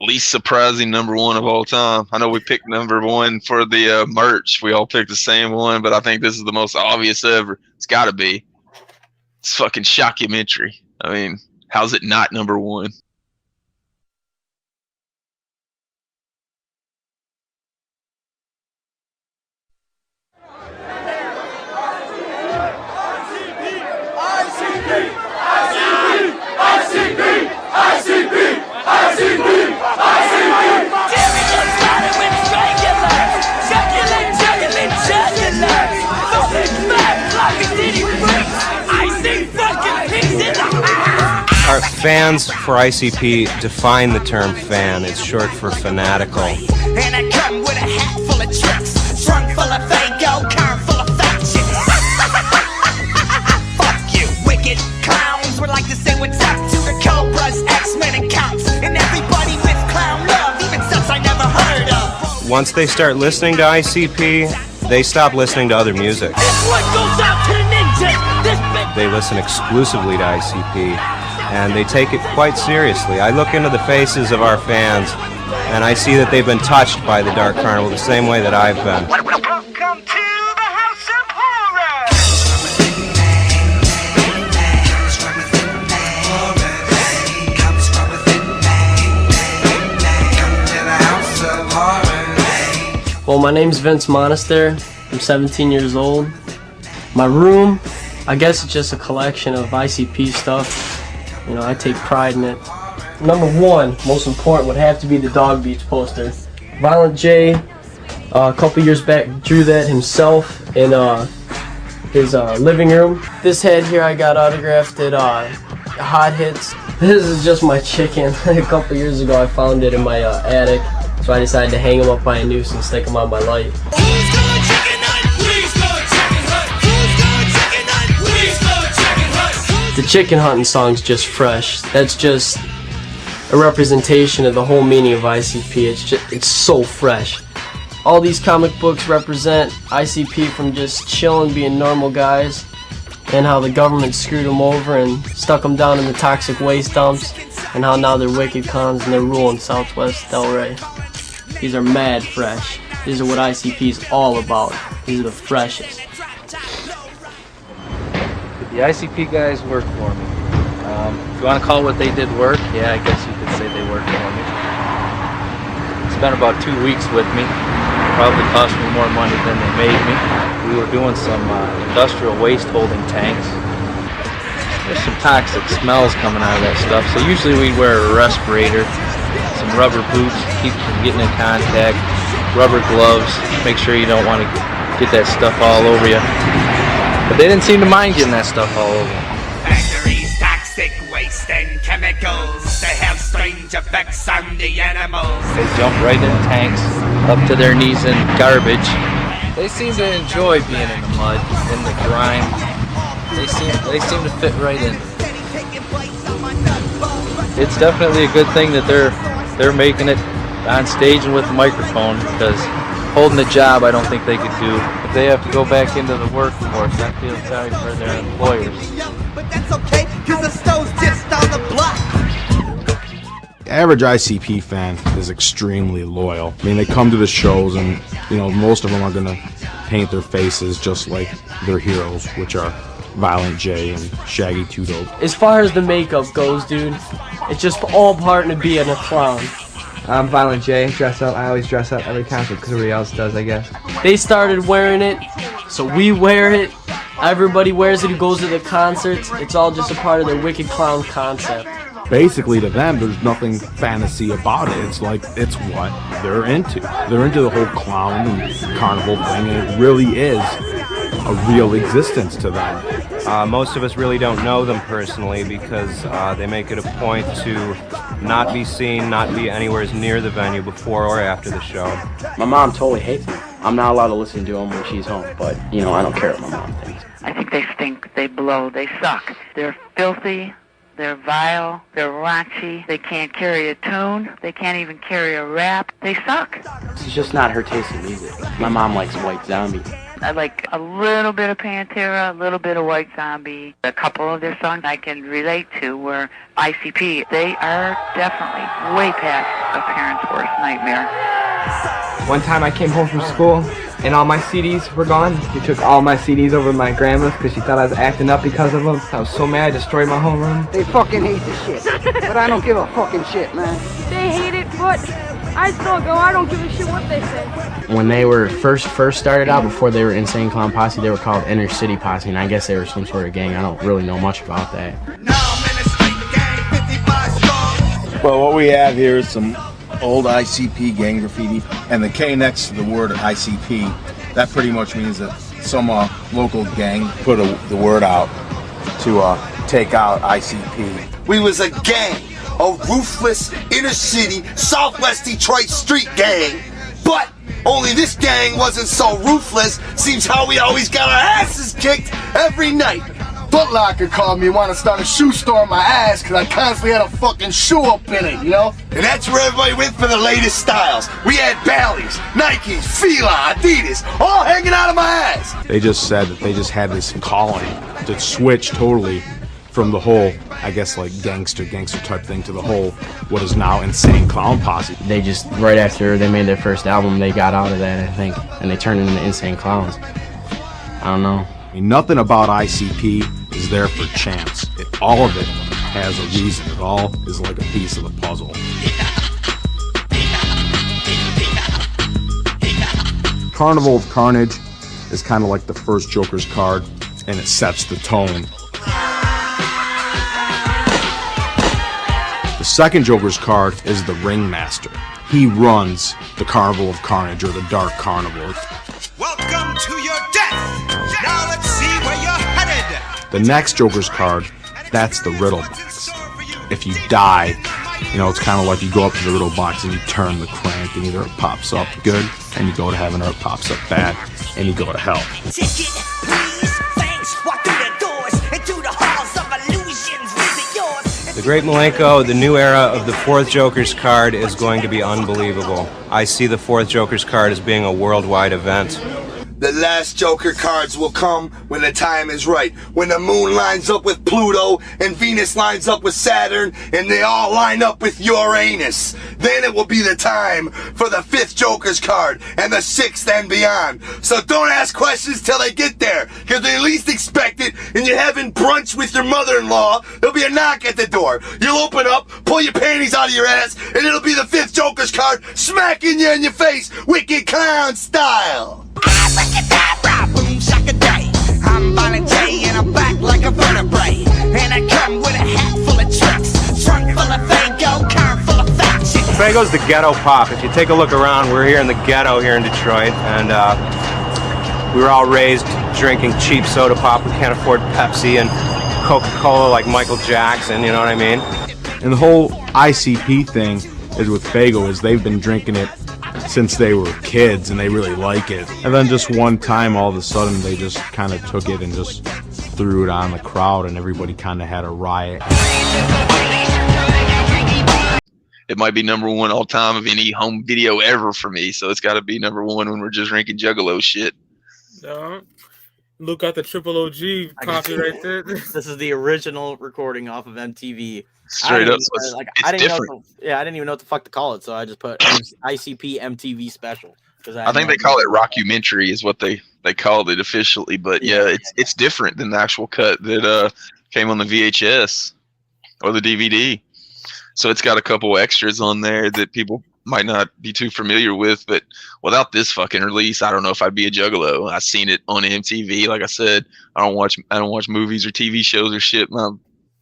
Speaker 1: least surprising number one of all time. I know we picked number one for the merch. We all picked the same one, but I think this is the most obvious ever. It's got to be. It's fucking shockumentary. I mean, how's it not number one?
Speaker 19: Our fans for ICP define the term fan. It's short for fanatical.
Speaker 16: And I come with a hat full of tricks, trunk full of Fago, car full of faction. Fuck you, wicked clowns. Would like to say what's up to the Cobras, X-Men, and Counts, and everybody with clown love, even since I never heard of.
Speaker 19: Once they start listening to ICP, they stop listening to other music.
Speaker 16: This one goes out to the ninjas.
Speaker 19: They listen exclusively to ICP, and they take it quite seriously. I look into the faces of our fans, and I see that they've been touched by the Dark Carnival the same way that I've been.
Speaker 16: Welcome to the House of Horror.
Speaker 20: Well, my name's Vince Monaster. I'm 17 years old. My room, I guess it's just a collection of ICP stuff. You know, I take pride in it. Number one, most important, would have to be the Dog Beach poster. Violent J, a couple years back, drew that himself in his living room. This head here I got autographed at Hot Hits. This is just my chicken. A couple years ago I found it in my attic, so I decided to hang him up by a noose and stick him on my light. The chicken hunting song's just fresh. That's just a representation of the whole meaning of ICP. It's so fresh. All these comic books represent ICP from just chilling, being normal guys, and how the government screwed them over and stuck them down in the toxic waste dumps, and how now they're wicked cons and they're ruling Southwest Delray. These are mad fresh. These are what ICP is all about. These are the freshest.
Speaker 21: The ICP guys work for me. If you want to call what they did work, yeah, I guess you could say they worked for me. Spent about 2 weeks with me. Probably cost me more money than they made me. We were doing some industrial waste holding tanks. There's some toxic smells coming out of that stuff, so usually we wear a respirator, some rubber boots to keep from getting in contact, rubber gloves, make sure you don't want to get that stuff all over you. But they didn't seem to mind getting that stuff all over.
Speaker 16: Factories, toxic waste and chemicals. They have
Speaker 13: strange effects on the animals.
Speaker 21: They jump right in tanks, up to their knees in garbage. They seem to enjoy being in the mud, in the grime. They seem to fit right in. It's definitely a good thing that they're making it on stage and with the microphone, because holding a job I don't think they could do. If they have to go back into the workforce, I feel sorry for their employers.
Speaker 16: But that's okay, cause the stove's just on the block.
Speaker 11: The average ICP fan is extremely loyal. I mean, they come to the shows and, you know, most of them are going to paint their faces just like their heroes, which are Violent J and Shaggy 2 Dope.
Speaker 20: As far as the makeup goes, dude, it's just all part of being a clown.
Speaker 22: I'm Violent J, dress up. I always dress up every concert because everybody else does, I guess.
Speaker 20: They started wearing it, so we wear it. Everybody wears it who goes to the concerts. It's all just a part of their Wicked Clown concept.
Speaker 11: Basically, to them, there's nothing fantasy about it. It's like, it's what they're into. They're into the whole clown and carnival thing, and it really is a real existence to them.
Speaker 19: Most of us really don't know them personally because they make it a point to not be seen, not be anywhere near the venue before or after the show.
Speaker 23: My mom totally hates them. I'm not allowed to listen to them when she's home, but, you know, I don't care what my mom thinks.
Speaker 24: I think they stink, they blow, they suck. They're filthy, they're vile, they're raunchy, they can't carry a tune, they can't even carry a rap, they suck.
Speaker 23: It's just not her taste in music. My mom likes White Zombie.
Speaker 24: I like a little bit of Pantera, a little bit of White Zombie. A couple of their songs I can relate to were ICP. They are definitely way past a parent's worst nightmare.
Speaker 22: One time I came home from school and all my CDs were gone. She took all my CDs over to my grandma's because she thought I was acting up because of them. I was so mad I destroyed my home room.
Speaker 25: They fucking hate the shit, but I don't give a fucking shit, man.
Speaker 26: They hate it, but I still go. I don't give a shit what they say.
Speaker 22: When they were first started out, before they were Insane Clown Posse, they were called Inner City Posse, and I guess they were some sort of gang. I don't really know much about that.
Speaker 27: Well, what we have here is some old ICP gang graffiti, and the K next to the word ICP, that pretty much means that some local gang put the word out to take out ICP.
Speaker 18: We was a gang, a ruthless inner city Southwest Detroit street gang, but only this gang wasn't so ruthless. Seems how we always got our asses kicked every night.
Speaker 10: Foot Locker called me and wanted to start a shoe store on my ass because I constantly had a fucking shoe up in it, you know?
Speaker 18: And that's where everybody went for the latest styles. We had Bally's, Nikes, Fila, Adidas, all hanging out of my ass.
Speaker 11: They just said that they just had this calling to switch totally from the whole, I guess, like gangster type thing to the whole what is now Insane Clown Posse.
Speaker 22: They just, right after they made their first album, they got out of that, I think, and they turned into Insane Clowns. I don't know.
Speaker 11: I mean, nothing about ICP is there for chance. All of it has a reason. It all is like a piece of the puzzle. Carnival of Carnage is kind of like the first Joker's card, and it sets the tone. The second Joker's card is the Ringmaster. He runs the Carnival of Carnage, or the Dark Carnival.
Speaker 13: Welcome to your death. Now let's see where you're headed.
Speaker 11: The next Joker's card, that's the Riddle Box. If you die, you know, it's kind of like you go up to the Riddle Box and you turn the crank, and either it pops up good and you go to heaven, or it pops up bad and you go to hell.
Speaker 13: Ticket, please. Thanks. Walk through the doors into the halls of illusions. Visit yours.
Speaker 19: The Great Malenko, the new era of the fourth Joker's card is going to be unbelievable. I see the fourth Joker's card as being a worldwide event.
Speaker 18: The last Joker cards will come when the time is right. When the moon lines up with Pluto and Venus lines up with Saturn and they all line up with Uranus. Then it will be the time for the fifth Joker's card and the sixth and beyond. So don't ask questions till they get there, because they least expect it and you're having brunch with your mother-in-law. There'll be a knock at the door. You'll open up, pull your panties out of your ass, and it'll be the fifth Joker's card smacking you in your face, Wicked Clown style.
Speaker 13: Boom, shaka day. I'm Violent J and I'm back like a vertebrae. And I come with a hat full of trucks, trunk full of Fango, car full of faction.
Speaker 19: Fango's the ghetto pop. If you take a look around, we're here in the ghetto here in Detroit, and we were all raised drinking cheap soda pop. We can't afford Pepsi and Coca-Cola like Michael Jackson, you know what I mean?
Speaker 11: And the whole ICP thing is with Fago is they've been drinking it since they were kids and they really like it. And then just one time, all of a sudden, they just kind of took it and just threw it on the crowd, and everybody kind of had a riot.
Speaker 1: It might be number one all time of any home video ever for me, so it's got to be number one when we're just ranking Juggalo shit.
Speaker 2: Look at the Triple OG copy right there.
Speaker 3: This is the original recording off of MTV.
Speaker 1: Straight up,
Speaker 3: I didn't different. I didn't even know what the fuck to call it, so I just put ICP MTV special.
Speaker 1: I think they call it rockumentary is what they called it officially, but yeah, it's different than the actual cut that came on the VHS or the DVD. So it's got a couple extras on there that people might not be too familiar with, but without this fucking release, I don't know if I'd be a Juggalo. I seen it on MTV. Like I said, I don't watch movies or TV shows or shit. My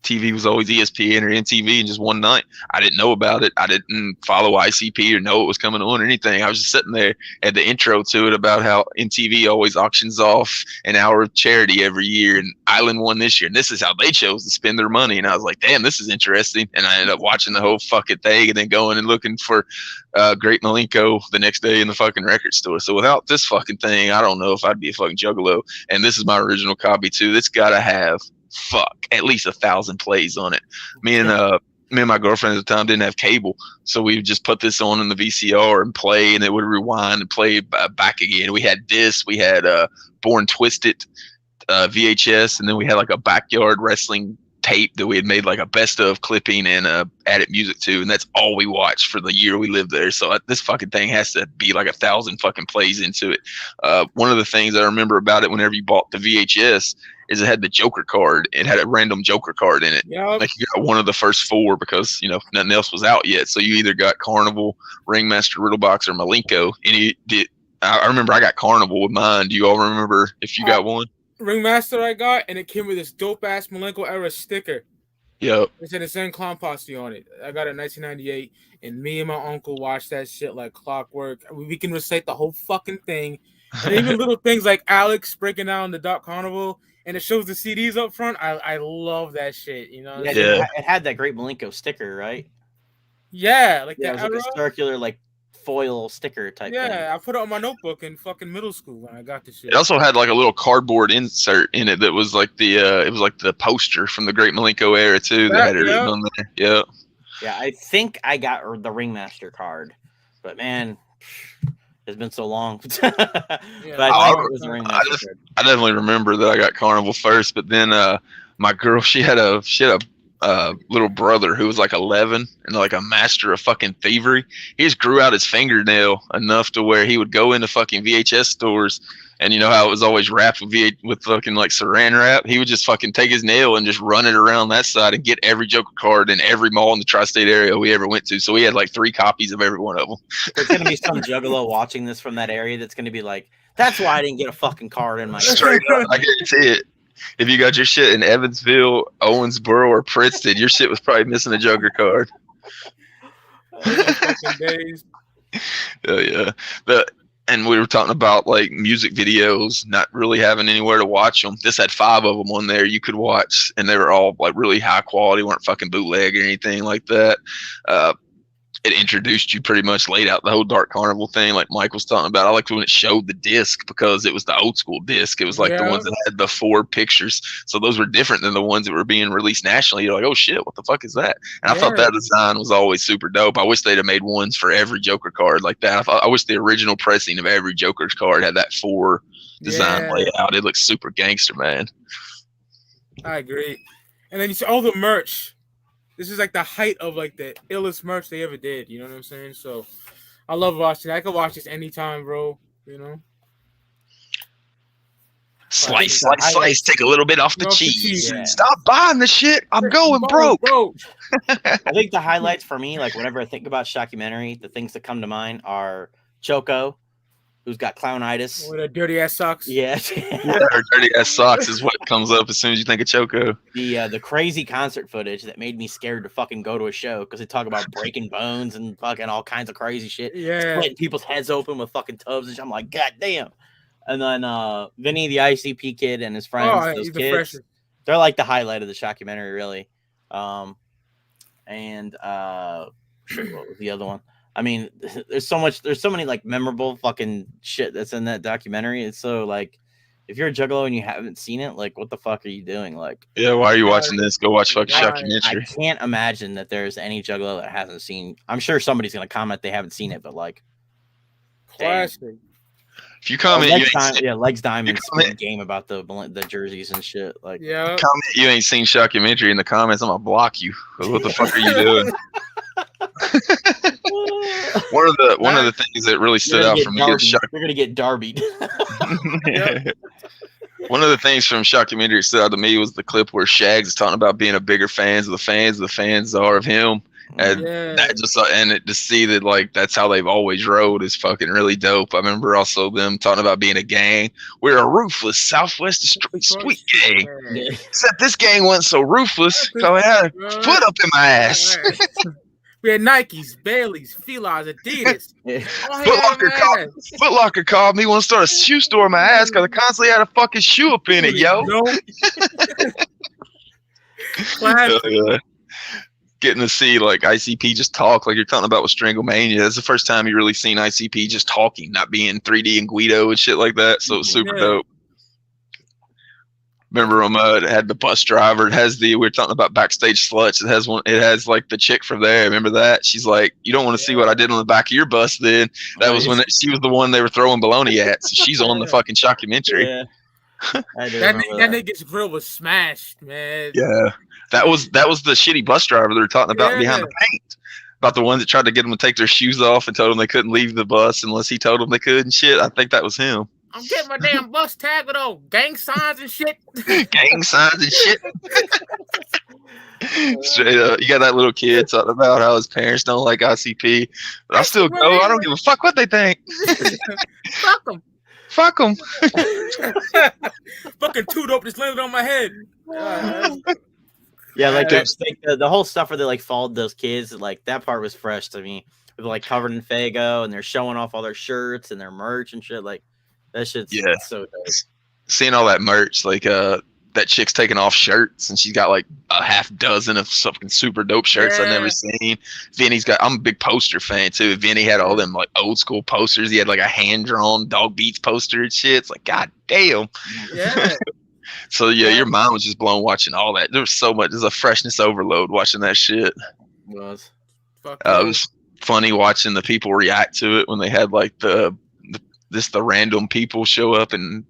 Speaker 1: TV was always ESPN or MTV, and just one night I didn't know about it. I didn't follow ICP or know it was coming on or anything. I was just sitting there at the intro to it about how MTV always auctions off an hour of charity every year, and Island won this year, and this is how they chose to spend their money. And I was like, damn, this is interesting. And I ended up watching the whole fucking thing and then going and looking for Great Malenko the next day in the fucking record store. So without this fucking thing, I don't know if I'd be a fucking Juggalo. And this is my original copy too. It's gotta have at least 1,000 plays on it. Me and my girlfriend at the time didn't have cable, so we would just put this on in the VCR and play, and it would rewind and play back again. We had this, we had Born Twisted VHS, and then we had like a backyard wrestling tape that we had made like a best of clipping and added music to, and that's all we watched for the year we lived there. So this fucking thing has to be like 1,000 fucking plays into it. One of the things I remember about it whenever you bought the VHS is it had the Joker card. It had a random Joker card in it.
Speaker 2: Yep.
Speaker 1: Like you got one of the first four because nothing else was out yet. So you either got Carnival, Ringmaster, Riddlebox, or Malenko. I remember I got Carnival with mine. Do you all remember if you got one?
Speaker 2: Ringmaster I got, and it came with this dope ass Malenko era sticker.
Speaker 1: Yep.
Speaker 2: It said the Zen Clown Posse on it. I got it in 1998, and me and my uncle watched that shit like clockwork. We can recite the whole fucking thing, and even little things like Alex breaking down the Dark Carnival, and it shows the CDs up front. I love that shit.
Speaker 3: It had that Great Malenko sticker, right?
Speaker 2: Yeah, like
Speaker 3: that. It was like a circular, like foil sticker type thing.
Speaker 2: Yeah, I put it on my notebook in fucking middle school when I got this shit.
Speaker 1: It also had like a little cardboard insert in it that was like the poster from the Great Malenko era too that had it written on there. Yeah.
Speaker 3: Yeah, I think I got the Ringmaster card, but man, it's been so long. But I
Speaker 1: definitely remember that I got Carnival first, but then my girl, she had a little brother who was like 11 and like a master of fucking thievery. He just grew out his fingernail enough to where he would go into fucking VHS stores, and you know how it was always wrapped with fucking like saran wrap. He would just fucking take his nail and just run it around that side and get every Joker card in every mall in the tri-state area we ever went to. So we had like 3 copies of every one of them.
Speaker 3: There's gonna be some Juggalo watching this from that area that's gonna be like, that's why I didn't get a fucking card in my
Speaker 1: straight up. I guarantee it. If you got your shit in Evansville, Owensboro, or Princeton, your shit was probably missing a Joker card. Yeah. And we were talking about like music videos not really having anywhere to watch them. This had 5 of them on there you could watch, and they were all like really high quality, weren't fucking bootleg or anything like that. It introduced you pretty much, laid out the whole Dark Carnival thing like Mike was talking about. I liked when it showed the disc because it was the old school disc. It was like the ones that had the 4 pictures. So those were different than the ones that were being released nationally. You're like, oh shit, what the fuck is that? And I thought that design was always super dope. I wish they'd have made ones for every Joker card like that. I wish the original pressing of every Joker's card had that 4 design layout. It looks super gangster, man.
Speaker 2: I agree. And then you see all the merch. This is like the height of like the illest merch they ever did. You know what I'm saying? So I love watching it. I could watch this anytime, bro.
Speaker 1: Slice. Take a little bit off the cheese. Yeah. Stop buying the shit. I'm going broke.
Speaker 3: I think the highlights for me, like whenever I think about Shockumentary, the things that come to mind are Choco, who's got clownitis.
Speaker 2: With her dirty ass socks.
Speaker 3: Yeah.
Speaker 1: Her dirty ass socks is what comes up as soon as you think of Choco.
Speaker 3: The crazy concert footage that made me scared to fucking go to a show because they talk about breaking bones and fucking all kinds of crazy shit.
Speaker 2: Yeah.
Speaker 3: Splitting people's heads open with fucking tubs and shit. I'm like, god damn. And then Vinny, the ICP kid, and his friends, those kids, they're like the highlight of the Shockumentary, really. and what was the other one? I mean, there's so many like memorable fucking shit that's in that documentary. It's so like, if you're a juggalo and you haven't seen it, like, what the fuck are you doing? Like,
Speaker 1: Yeah, why are you watching this? Go watch fucking
Speaker 3: I
Speaker 1: documentary.
Speaker 3: can't imagine that there's any juggalo that hasn't seen. I'm sure somebody's gonna comment they haven't seen it, but like,
Speaker 2: classic.
Speaker 1: If you comment,
Speaker 3: Legs Diamond spit game about the jerseys and shit. Like,
Speaker 2: yeah,
Speaker 1: comment you ain't seen documentary in the comments, I'm gonna block you. What the fuck are you doing? one of the things that really stood out for me is
Speaker 3: you're gonna get darbied.
Speaker 1: One of the things from documentary that stood out to me was the clip where Shags is talking about being a bigger fans of the fans are of him. And that just to see that like that's how they've always rode is fucking really dope. I remember also them talking about being a gang. We're a ruthless Southwest Detroit street gang. Except this gang wasn't so ruthless. So I had a foot up in my ass.
Speaker 2: We had Nikes, Baileys, Filas, Adidas.
Speaker 1: Foot Locker called me, want to start a shoe store in my ass because I constantly had a fucking shoe up in it, yo. Getting to see like ICP just talk like you're talking about with Stranglemania. That's the first time you really seen ICP just talking, not being 3D and Guido and shit like that. So it was super dope. Remember it had the bus driver. It has we were talking about backstage sluts. It has like the chick from there. Remember that? She's like, you don't want to see what I did on the back of your bus then. That was when she was the one they were throwing baloney at. So she's on the fucking documentary.
Speaker 2: Yeah. that nigga's grill was smashed, man.
Speaker 1: Yeah. That was the shitty bus driver they were talking about behind the paint. About the one that tried to get them to take their shoes off and told them they couldn't leave the bus unless he told them they could and shit. I think that was him.
Speaker 2: I'm getting my damn bus tag with all gang signs and shit.
Speaker 1: Gang signs and shit. Straight up. You got that little kid talking about how his parents don't like ICP. But I still go. I don't give a fuck what they think.
Speaker 2: Fuck them.
Speaker 1: Fuck them.
Speaker 2: Fucking two dope just landed on my head.
Speaker 3: Yeah, like the whole stuff where they like followed those kids, like that part was fresh to me. They're like covered in Faygo and they're showing off all their shirts and their merch and shit. Like that shit's so dope.
Speaker 1: Seeing all that merch, like that chick's taking off shirts and she's got like a half dozen of something super dope shirts I've never seen. Vinny's I'm a big poster fan too. Vinny had all them like old school posters. He had like a hand drawn Dog Beats poster and shit. It's like, god damn. Yeah. So your mind was just blown watching all that. There was so much. There's a freshness overload watching that shit.
Speaker 3: It was.
Speaker 1: It was funny watching the people react to it when they had like the random people show up and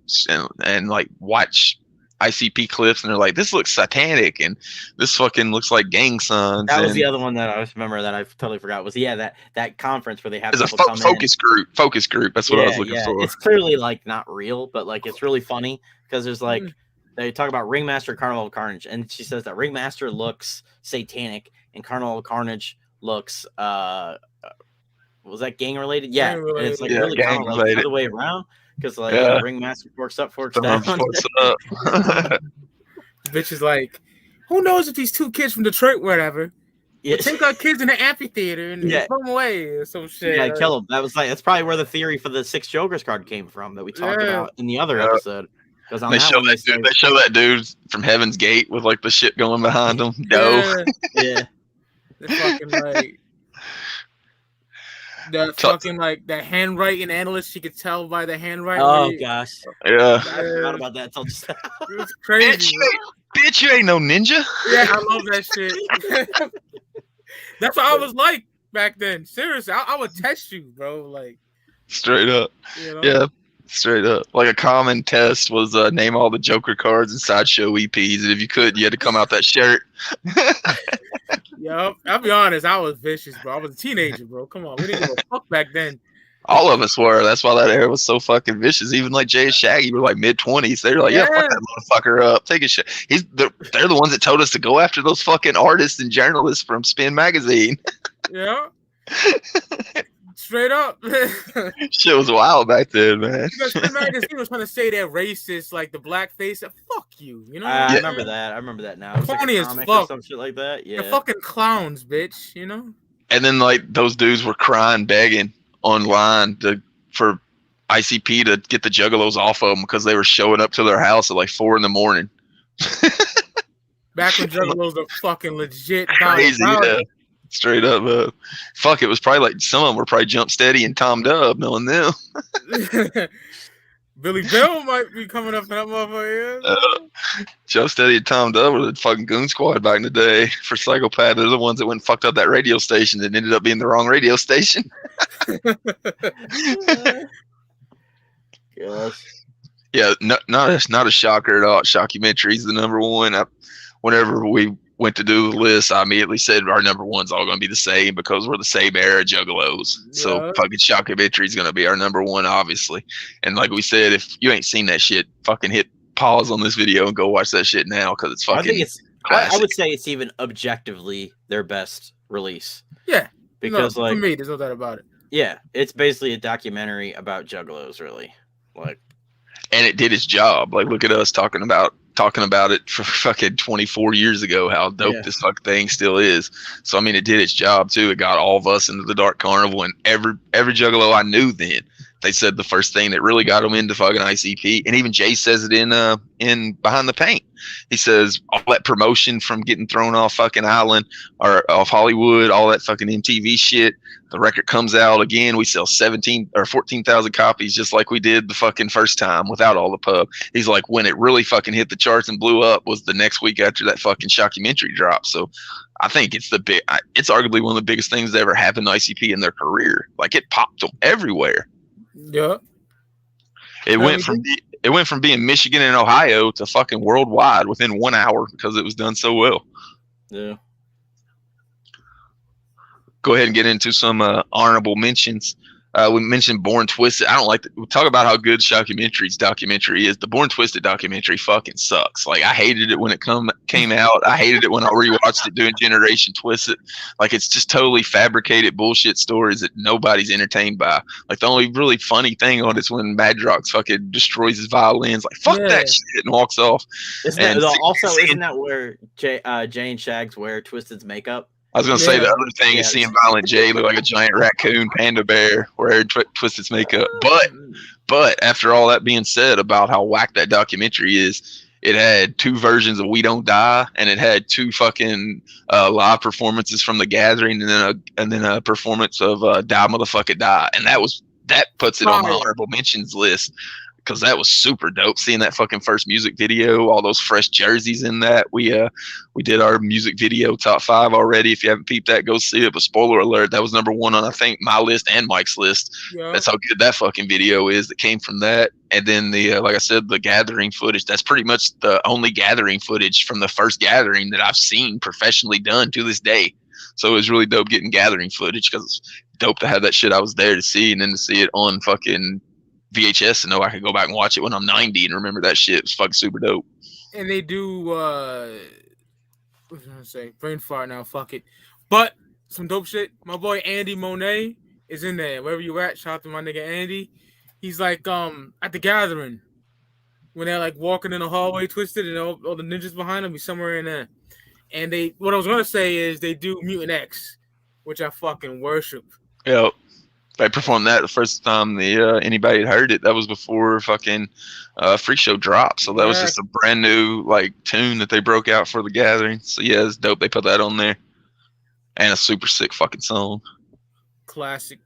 Speaker 1: like watch ICP clips and they're like, this looks satanic and this fucking looks like gang signs.
Speaker 3: That was the other one that I remember that I totally forgot was that conference where they have
Speaker 1: a focus group. That's what I was looking for.
Speaker 3: It's clearly like not real, but like it's really funny because there's like they talk about Ringmaster Carnival of Carnage and she says that Ringmaster looks satanic and Carnival of Carnage looks was that gang related? Yeah, and it's like really kind of like the other way around because like Ringmaster forks down.
Speaker 2: Bitch is like, who knows if these two kids from Detroit, whatever. Yeah. Take our kids in the amphitheater and throw them away or some shit.
Speaker 3: Like kill them. That's probably where the theory for the 6 Jokers card came from that we talked about in the other episode.
Speaker 1: They show that dude from Heaven's Gate with like the shit going behind him.
Speaker 3: Yeah.
Speaker 2: The fucking like the fucking like the handwriting analyst, she could tell by the handwriting.
Speaker 3: Oh gosh.
Speaker 1: Yeah.
Speaker 3: I forgot about that until just
Speaker 2: it was crazy.
Speaker 1: Bitch, you ain't no ninja.
Speaker 2: Yeah, I love that shit. That's what I was like back then. Seriously, I would test you, bro. Like
Speaker 1: straight up. You know? Yeah. Straight up. Like a common test was name all the Joker cards and Sideshow EPs. And if you could, you had to come out that shirt.
Speaker 2: Yup. I'll be honest, I was vicious, bro. I was a teenager, bro. Come on. We didn't give a fuck back then.
Speaker 1: All of us were. That's why that era was so fucking vicious. Even like Jay and Shaggy were like mid-20s. They were like, yeah, fuck that motherfucker up. Take a shit. They're the ones that told us to go after those fucking artists and journalists from Spin Magazine.
Speaker 2: Yeah. Straight up.
Speaker 1: Shit was wild back then, man.
Speaker 2: Spin Magazine was trying to say they're racist, like the blackface. Fuck you. You know?
Speaker 3: I remember that. I remember that now.
Speaker 2: Funny as fuck.
Speaker 3: Or some shit like that. Yeah.
Speaker 2: They're fucking clowns, bitch. You know?
Speaker 1: And then like those dudes were crying, begging online for ICP to get the juggalos off of them because they were showing up to their house at like 4 a.m.
Speaker 2: Back when Juggalos were fucking legit.
Speaker 1: Crazy, yeah. Straight up. Fuck, it was probably like some of them were probably Jump Steady and Tom Dub, knowing them.
Speaker 2: Billy Bill might be coming up in that motherfucker.
Speaker 1: Jump Steady and Tom Dub were the fucking goon squad back in the day for Psychopath. They're the ones that went and fucked up that radio station and ended up being the wrong radio station.
Speaker 3: Gosh.
Speaker 1: Yeah, not a shocker at all. Shockumentary is the number one. Whenever we went to do the list, I immediately said our number one's all going to be the same because we're the same era Juggalos. Yeah. So fucking Shockumentary is going to be our number one, obviously. And like we said, if you ain't seen that shit, fucking hit pause on this video and go watch that shit now because it's fucking.
Speaker 3: I think it's. I would say it's even objectively their best release.
Speaker 2: Yeah,
Speaker 3: because
Speaker 2: for me, there's no doubt about it.
Speaker 3: Yeah, it's basically a documentary about Juggalos, really. Like,
Speaker 1: and it did its job. Like, look at us talking about it for fucking 24 years ago, how dope this fucking thing still is. So I mean, it did its job too. It got all of us into the Dark Carnival, and every Juggalo I knew then, they said the first thing that really got them into fucking ICP, and even Jay says it in Behind the Paint. He says all that promotion from getting thrown off fucking Island or off Hollywood, all that fucking MTV shit. The record comes out again. We sell 17 or 14,000 copies, just like we did the fucking first time without all the pub. He's like, when it really fucking hit the charts and blew up was the next week after that fucking Shockumentary drop. So I think it's it's arguably one of the biggest things that ever happened to ICP in their career. Like, it popped them everywhere.
Speaker 2: Yeah.
Speaker 1: It went from being Michigan and Ohio to fucking worldwide within 1 hour because it was done so well.
Speaker 3: Yeah.
Speaker 1: Go ahead and get into some honorable mentions. We mentioned Born Twisted. I don't like we talk about how good Shockumentary's documentary is. The Born Twisted documentary fucking sucks. Like, I hated it when it came out. I hated it when I rewatched it doing Generation Twisted. Like, it's just totally fabricated bullshit stories that nobody's entertained by. Like, the only really funny thing on it's when Madrox fucking destroys his violins. Like, fuck that shit, and walks off.
Speaker 3: Isn't that where Jay and Shags wear Twisted's makeup?
Speaker 1: I was going to say the other thing is seeing Violent J look like a giant raccoon panda bear wearing Twisted's makeup. But after all that being said about how whack that documentary is, it had 2 versions of We Don't Die, and it had 2 fucking live performances from The Gathering, and then a performance of Die Motherfucker Die. And that puts it on my honorable mentions list. Because that was super dope, seeing that fucking first music video, all those fresh jerseys in that. We did our music video top 5 already. If you haven't peeped that, go see it. But spoiler alert, that was number 1 on, I think, my list and Mike's list. Yeah. That's how good that fucking video is that came from that. And then like I said, the Gathering footage. That's pretty much the only Gathering footage from the first Gathering that I've seen professionally done to this day. So it was really dope getting Gathering footage because it's dope to have that shit I was there to see, and then to see it on fucking VHS and know I could go back and watch it when I'm 90 and remember that shit. It was fucking super dope.
Speaker 2: And they do what was I gonna say? Brain fart now, fuck it. But some dope shit. My boy Andy Monet is in there. Wherever you at, shout out to my nigga Andy. He's like at the Gathering when they're like walking in the hallway twisted and all the ninjas behind them. He's somewhere in there. And what I was gonna say is they do Mutant X, which I fucking worship.
Speaker 1: Yep. They performed that the first time anybody had heard it. That was before fucking Freak Show dropped. So that was just a brand new like tune that they broke out for the Gathering. So yeah, it's dope. They put that on there. And a super sick fucking song.
Speaker 2: Classic.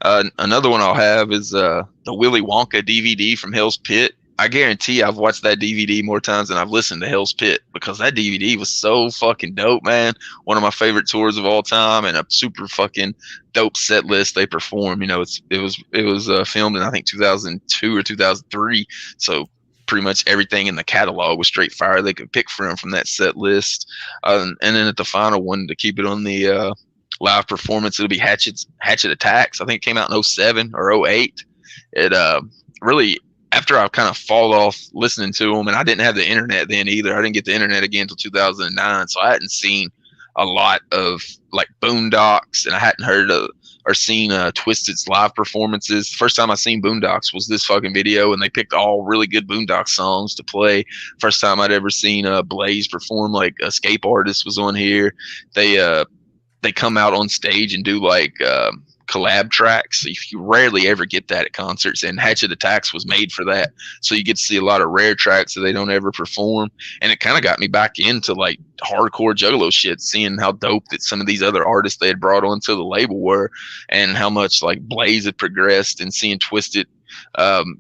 Speaker 1: Another one I'll have is the Willy Wonka DVD from Hell's Pit. I guarantee I've watched that DVD more times than I've listened to Hell's Pit because that DVD was so fucking dope, man. One of my favorite tours of all time, and a super fucking dope set list they perform. You know, it was filmed in I think 2002 or 2003, so pretty much everything in the catalog was straight fire they could pick from that set list. And then at the final one, to keep it on the live performance, it'll be Hatchet Attacks. I think it came out in 07 or 08. It really, after I kind of fall off listening to them, and I didn't have the internet then either. I didn't get the internet again until 2009, so I hadn't seen a lot of like Boondocks, and I hadn't heard or seen Twisted's live performances. First time I seen Boondocks was this fucking video, and they picked all really good Boondocks songs to play. First time I'd ever seen Blaze perform, like Escape Artist was on here. They come out on stage and do like collab tracks. You rarely ever get that at concerts, and Hatchet Attacks was made for that. So you get to see a lot of rare tracks that they don't ever perform, and it kind of got me back into like hardcore Juggalo shit, seeing how dope that some of these other artists they had brought onto the label were, and how much like Blaze had progressed, and seeing Twisted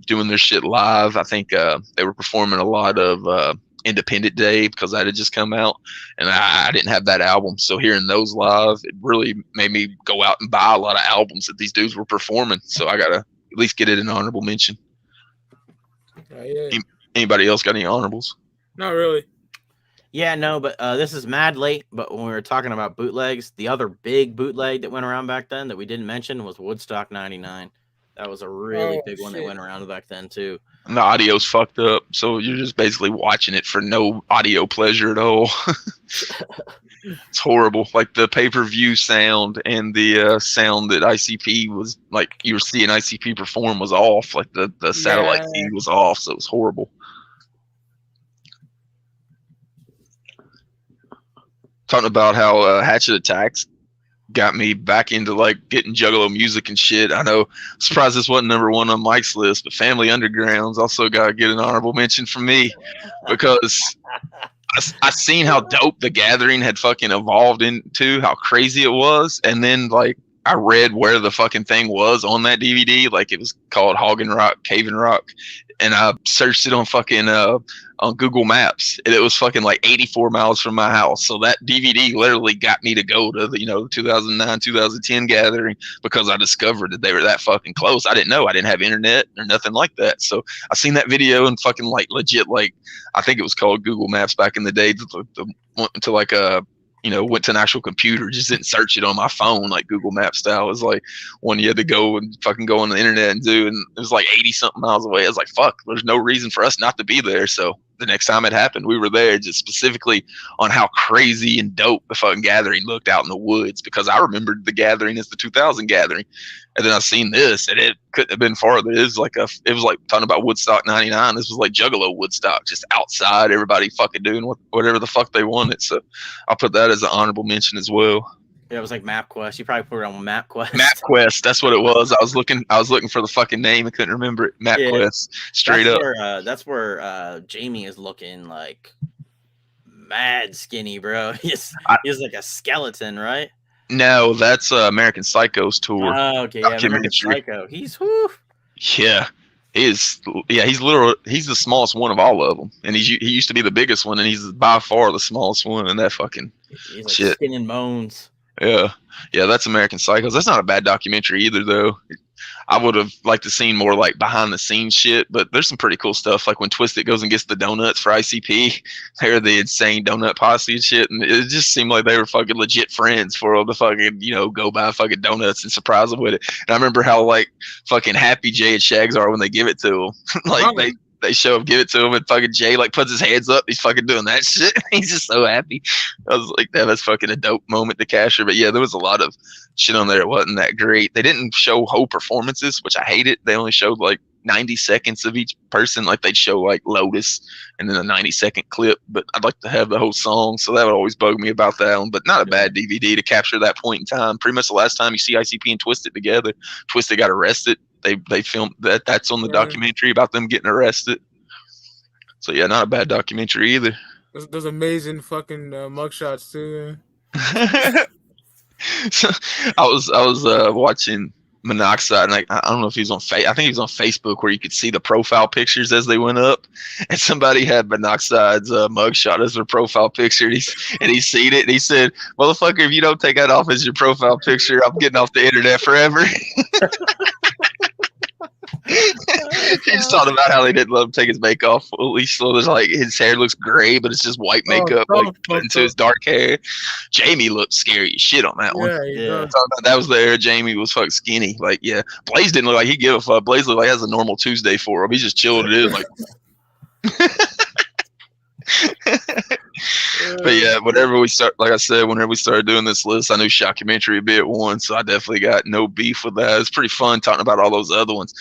Speaker 1: doing their shit live. I think they were performing a lot of Independent Day because that had just come out, and I didn't have that album, so hearing those live, it really made me go out and buy a lot of albums that these dudes were performing. So I gotta at least get it an honorable mention.
Speaker 2: Yeah.
Speaker 1: Anybody else got any honorables?
Speaker 2: Not really.
Speaker 3: Yeah, no, but this is mad late. But when we were talking about bootlegs, the other big bootleg that went around back then that we didn't mention was Woodstock '99. That was a really big one that went around back then too.
Speaker 1: And the audio's fucked up, so you're just basically watching it for no audio pleasure at all. It's horrible. Like the pay-per-view sound and the sound that ICP was like, you were seeing ICP perform was off. Like the satellite feed was off, so it was horrible. Talking about how Hatchet Attacks got me back into like getting Juggalo music and shit. I know, surprised this wasn't number one on Mike's list, but Family Underground's also got to get an honorable mention from me, because I seen how dope The Gathering had fucking evolved into, how crazy it was, and then like I read where the fucking thing was on that DVD, like it was called Hoggin' Rock, Cavin' Rock, and I searched it on fucking on Google Maps, and it was fucking like 84 miles from my house. So that DVD literally got me to go to the 2009 2010 Gathering, because I discovered that they were that fucking close. I didn't know. I didn't have internet or nothing like that. So I seen that video and fucking like legit, like I think it was called Google Maps back in the day, to like a went to an actual computer, just didn't search it on my phone like Google Maps style. It was like one you had to go and fucking go on the internet and do, and it was like 80 something miles away. I was like, fuck, there's no reason for us not to be there. So the next time it happened, we were there, just specifically on how crazy and dope the fucking Gathering looked out in the woods, because I remembered the Gathering as the 2000 Gathering. And then I seen this, and it couldn't have been farther. It was like talking about Woodstock '99. This was like Juggalo Woodstock, just outside, everybody fucking doing whatever the fuck they wanted. So I'll put that as an honorable mention as well.
Speaker 3: Yeah, it was like MapQuest. You probably put it on MapQuest.
Speaker 1: MapQuest, that's what it was. I was looking for the fucking name. I couldn't remember it. MapQuest, straight up.
Speaker 3: That's where Jamie is looking like mad skinny, bro. He's like a skeleton, right?
Speaker 1: No, that's American Psycho's tour.
Speaker 3: Oh, okay, yeah, American Psycho. He's whoo.
Speaker 1: Yeah, he's the smallest one of all of them, and he used to be the biggest one, and he's by far the smallest one. And that fucking
Speaker 3: he's like
Speaker 1: shit.
Speaker 3: Skin and bones.
Speaker 1: Yeah, that's American Psychos. That's not a bad documentary either, though. I would have liked to seen more like behind the scenes shit, but there's some pretty cool stuff. Like when Twisted goes and gets the donuts for ICP, they're the insane donut posse and shit, and it just seemed like they were fucking legit friends for them to fucking go buy fucking donuts and surprise them with it. And I remember how like fucking happy Jay and Shags are when they give it to them. Like they show him, give it to him, and fucking Jay like puts his hands up. He's fucking doing that shit. He's just so happy. I was like, that's fucking a dope moment to capture. But yeah, there was a lot of shit on there. It wasn't that great. They didn't show whole performances, which I hated. They only showed like 90 seconds of each person. Like they'd show like Lotus and then a 90-second clip. But I'd like to have the whole song, so that would always bug me about that one. But not a bad DVD to capture that point in time. Pretty much the last time you see ICP and Twisted together. Twisted got arrested. They filmed that. That's on the documentary about them getting arrested. So yeah, not a bad documentary either.
Speaker 2: Those amazing fucking mugshots too.
Speaker 1: So I was watching Monoxide, and I don't know if he's on I think he was on Facebook, where you could see the profile pictures as they went up, and somebody had Monoxide's mugshot as their profile picture, and he's seen it, and he said, "Motherfucker, if you don't take that off as your profile picture, I'm getting off the internet forever." He's talking about how they didn't let him take his makeup off. At least so there's like his hair looks gray, but it's just white makeup put into his dark hair. Jamie looked scary as shit on that one.
Speaker 2: Yeah.
Speaker 1: That was the era Jamie was fucking skinny. Like, yeah, Blaze didn't look like he give a fuck. Blaze looked like he has a normal Tuesday for him. He's just chilling. It is like. But yeah, whenever we start, like I said, whenever we started doing this list, I knew Shockumentary would be at one, so I definitely got no beef with that. It's pretty fun talking about all those other ones.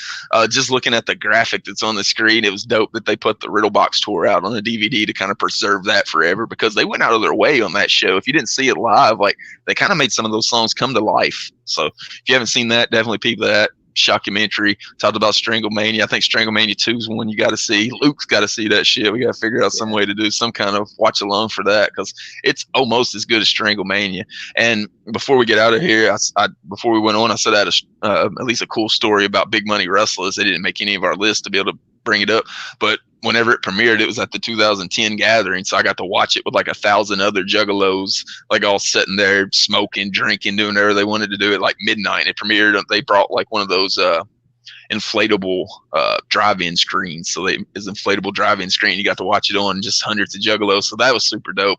Speaker 1: Just looking at the graphic that's on the screen, it was dope that they put the Riddle Box tour out on the DVD to kind of preserve that forever, because they went out of their way on that show. If you didn't see it live, like, they kind of made some of those songs come to life. So if you haven't seen that, definitely peep that. Shockumentary. Talked about Stranglemania. I think Stranglemania 2 is one you got to see. Luke's got to see that shit. We got to figure out some way to do some kind of watch along for that, because it's almost as good as Stranglemania. And before we get out of here, before we went on, I said I had at least a cool story about Big Money Wrestlers. They didn't make any of our lists to be able to bring it up, but whenever it premiered, it was at the 2010 gathering, so I got to watch it with like 1,000 other juggalos, like all sitting there smoking, drinking, doing whatever they wanted to do at like midnight. It premiered. They brought like one of those inflatable drive-in screens, so it's inflatable drive-in screen. You got to watch it on, just hundreds of juggalos. So that was super dope.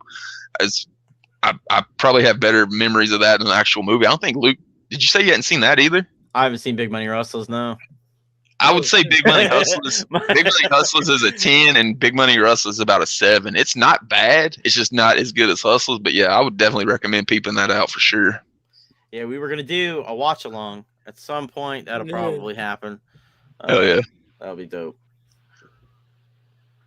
Speaker 1: I probably have better memories of that than the actual movie. I don't think Luke. Did you say you hadn't seen that either?
Speaker 3: I haven't seen Big Money Wrestlers. No.
Speaker 1: I would say Big Money Hustlers. Big Money Hustlers is a 10, and Big Money Wrestlers is about a 7. It's not bad. It's just not as good as Hustlers. But yeah, I would definitely recommend peeping that out for sure.
Speaker 3: Yeah, we were gonna do a watch along at some point. That'll probably happen.
Speaker 1: Oh yeah,
Speaker 3: that'll be dope.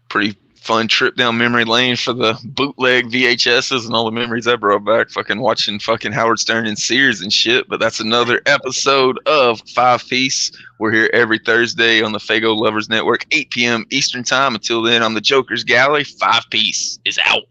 Speaker 1: Pretty fun trip down memory lane for the bootleg VHSs and all the memories I brought back. Fucking watching fucking Howard Stern and Sears and shit. But that's another episode of 5 Piece. We're here every Thursday on the Fago Lovers Network, 8 p.m. Eastern Time. Until then, I'm the Joker's Galley. 5 Piece is out.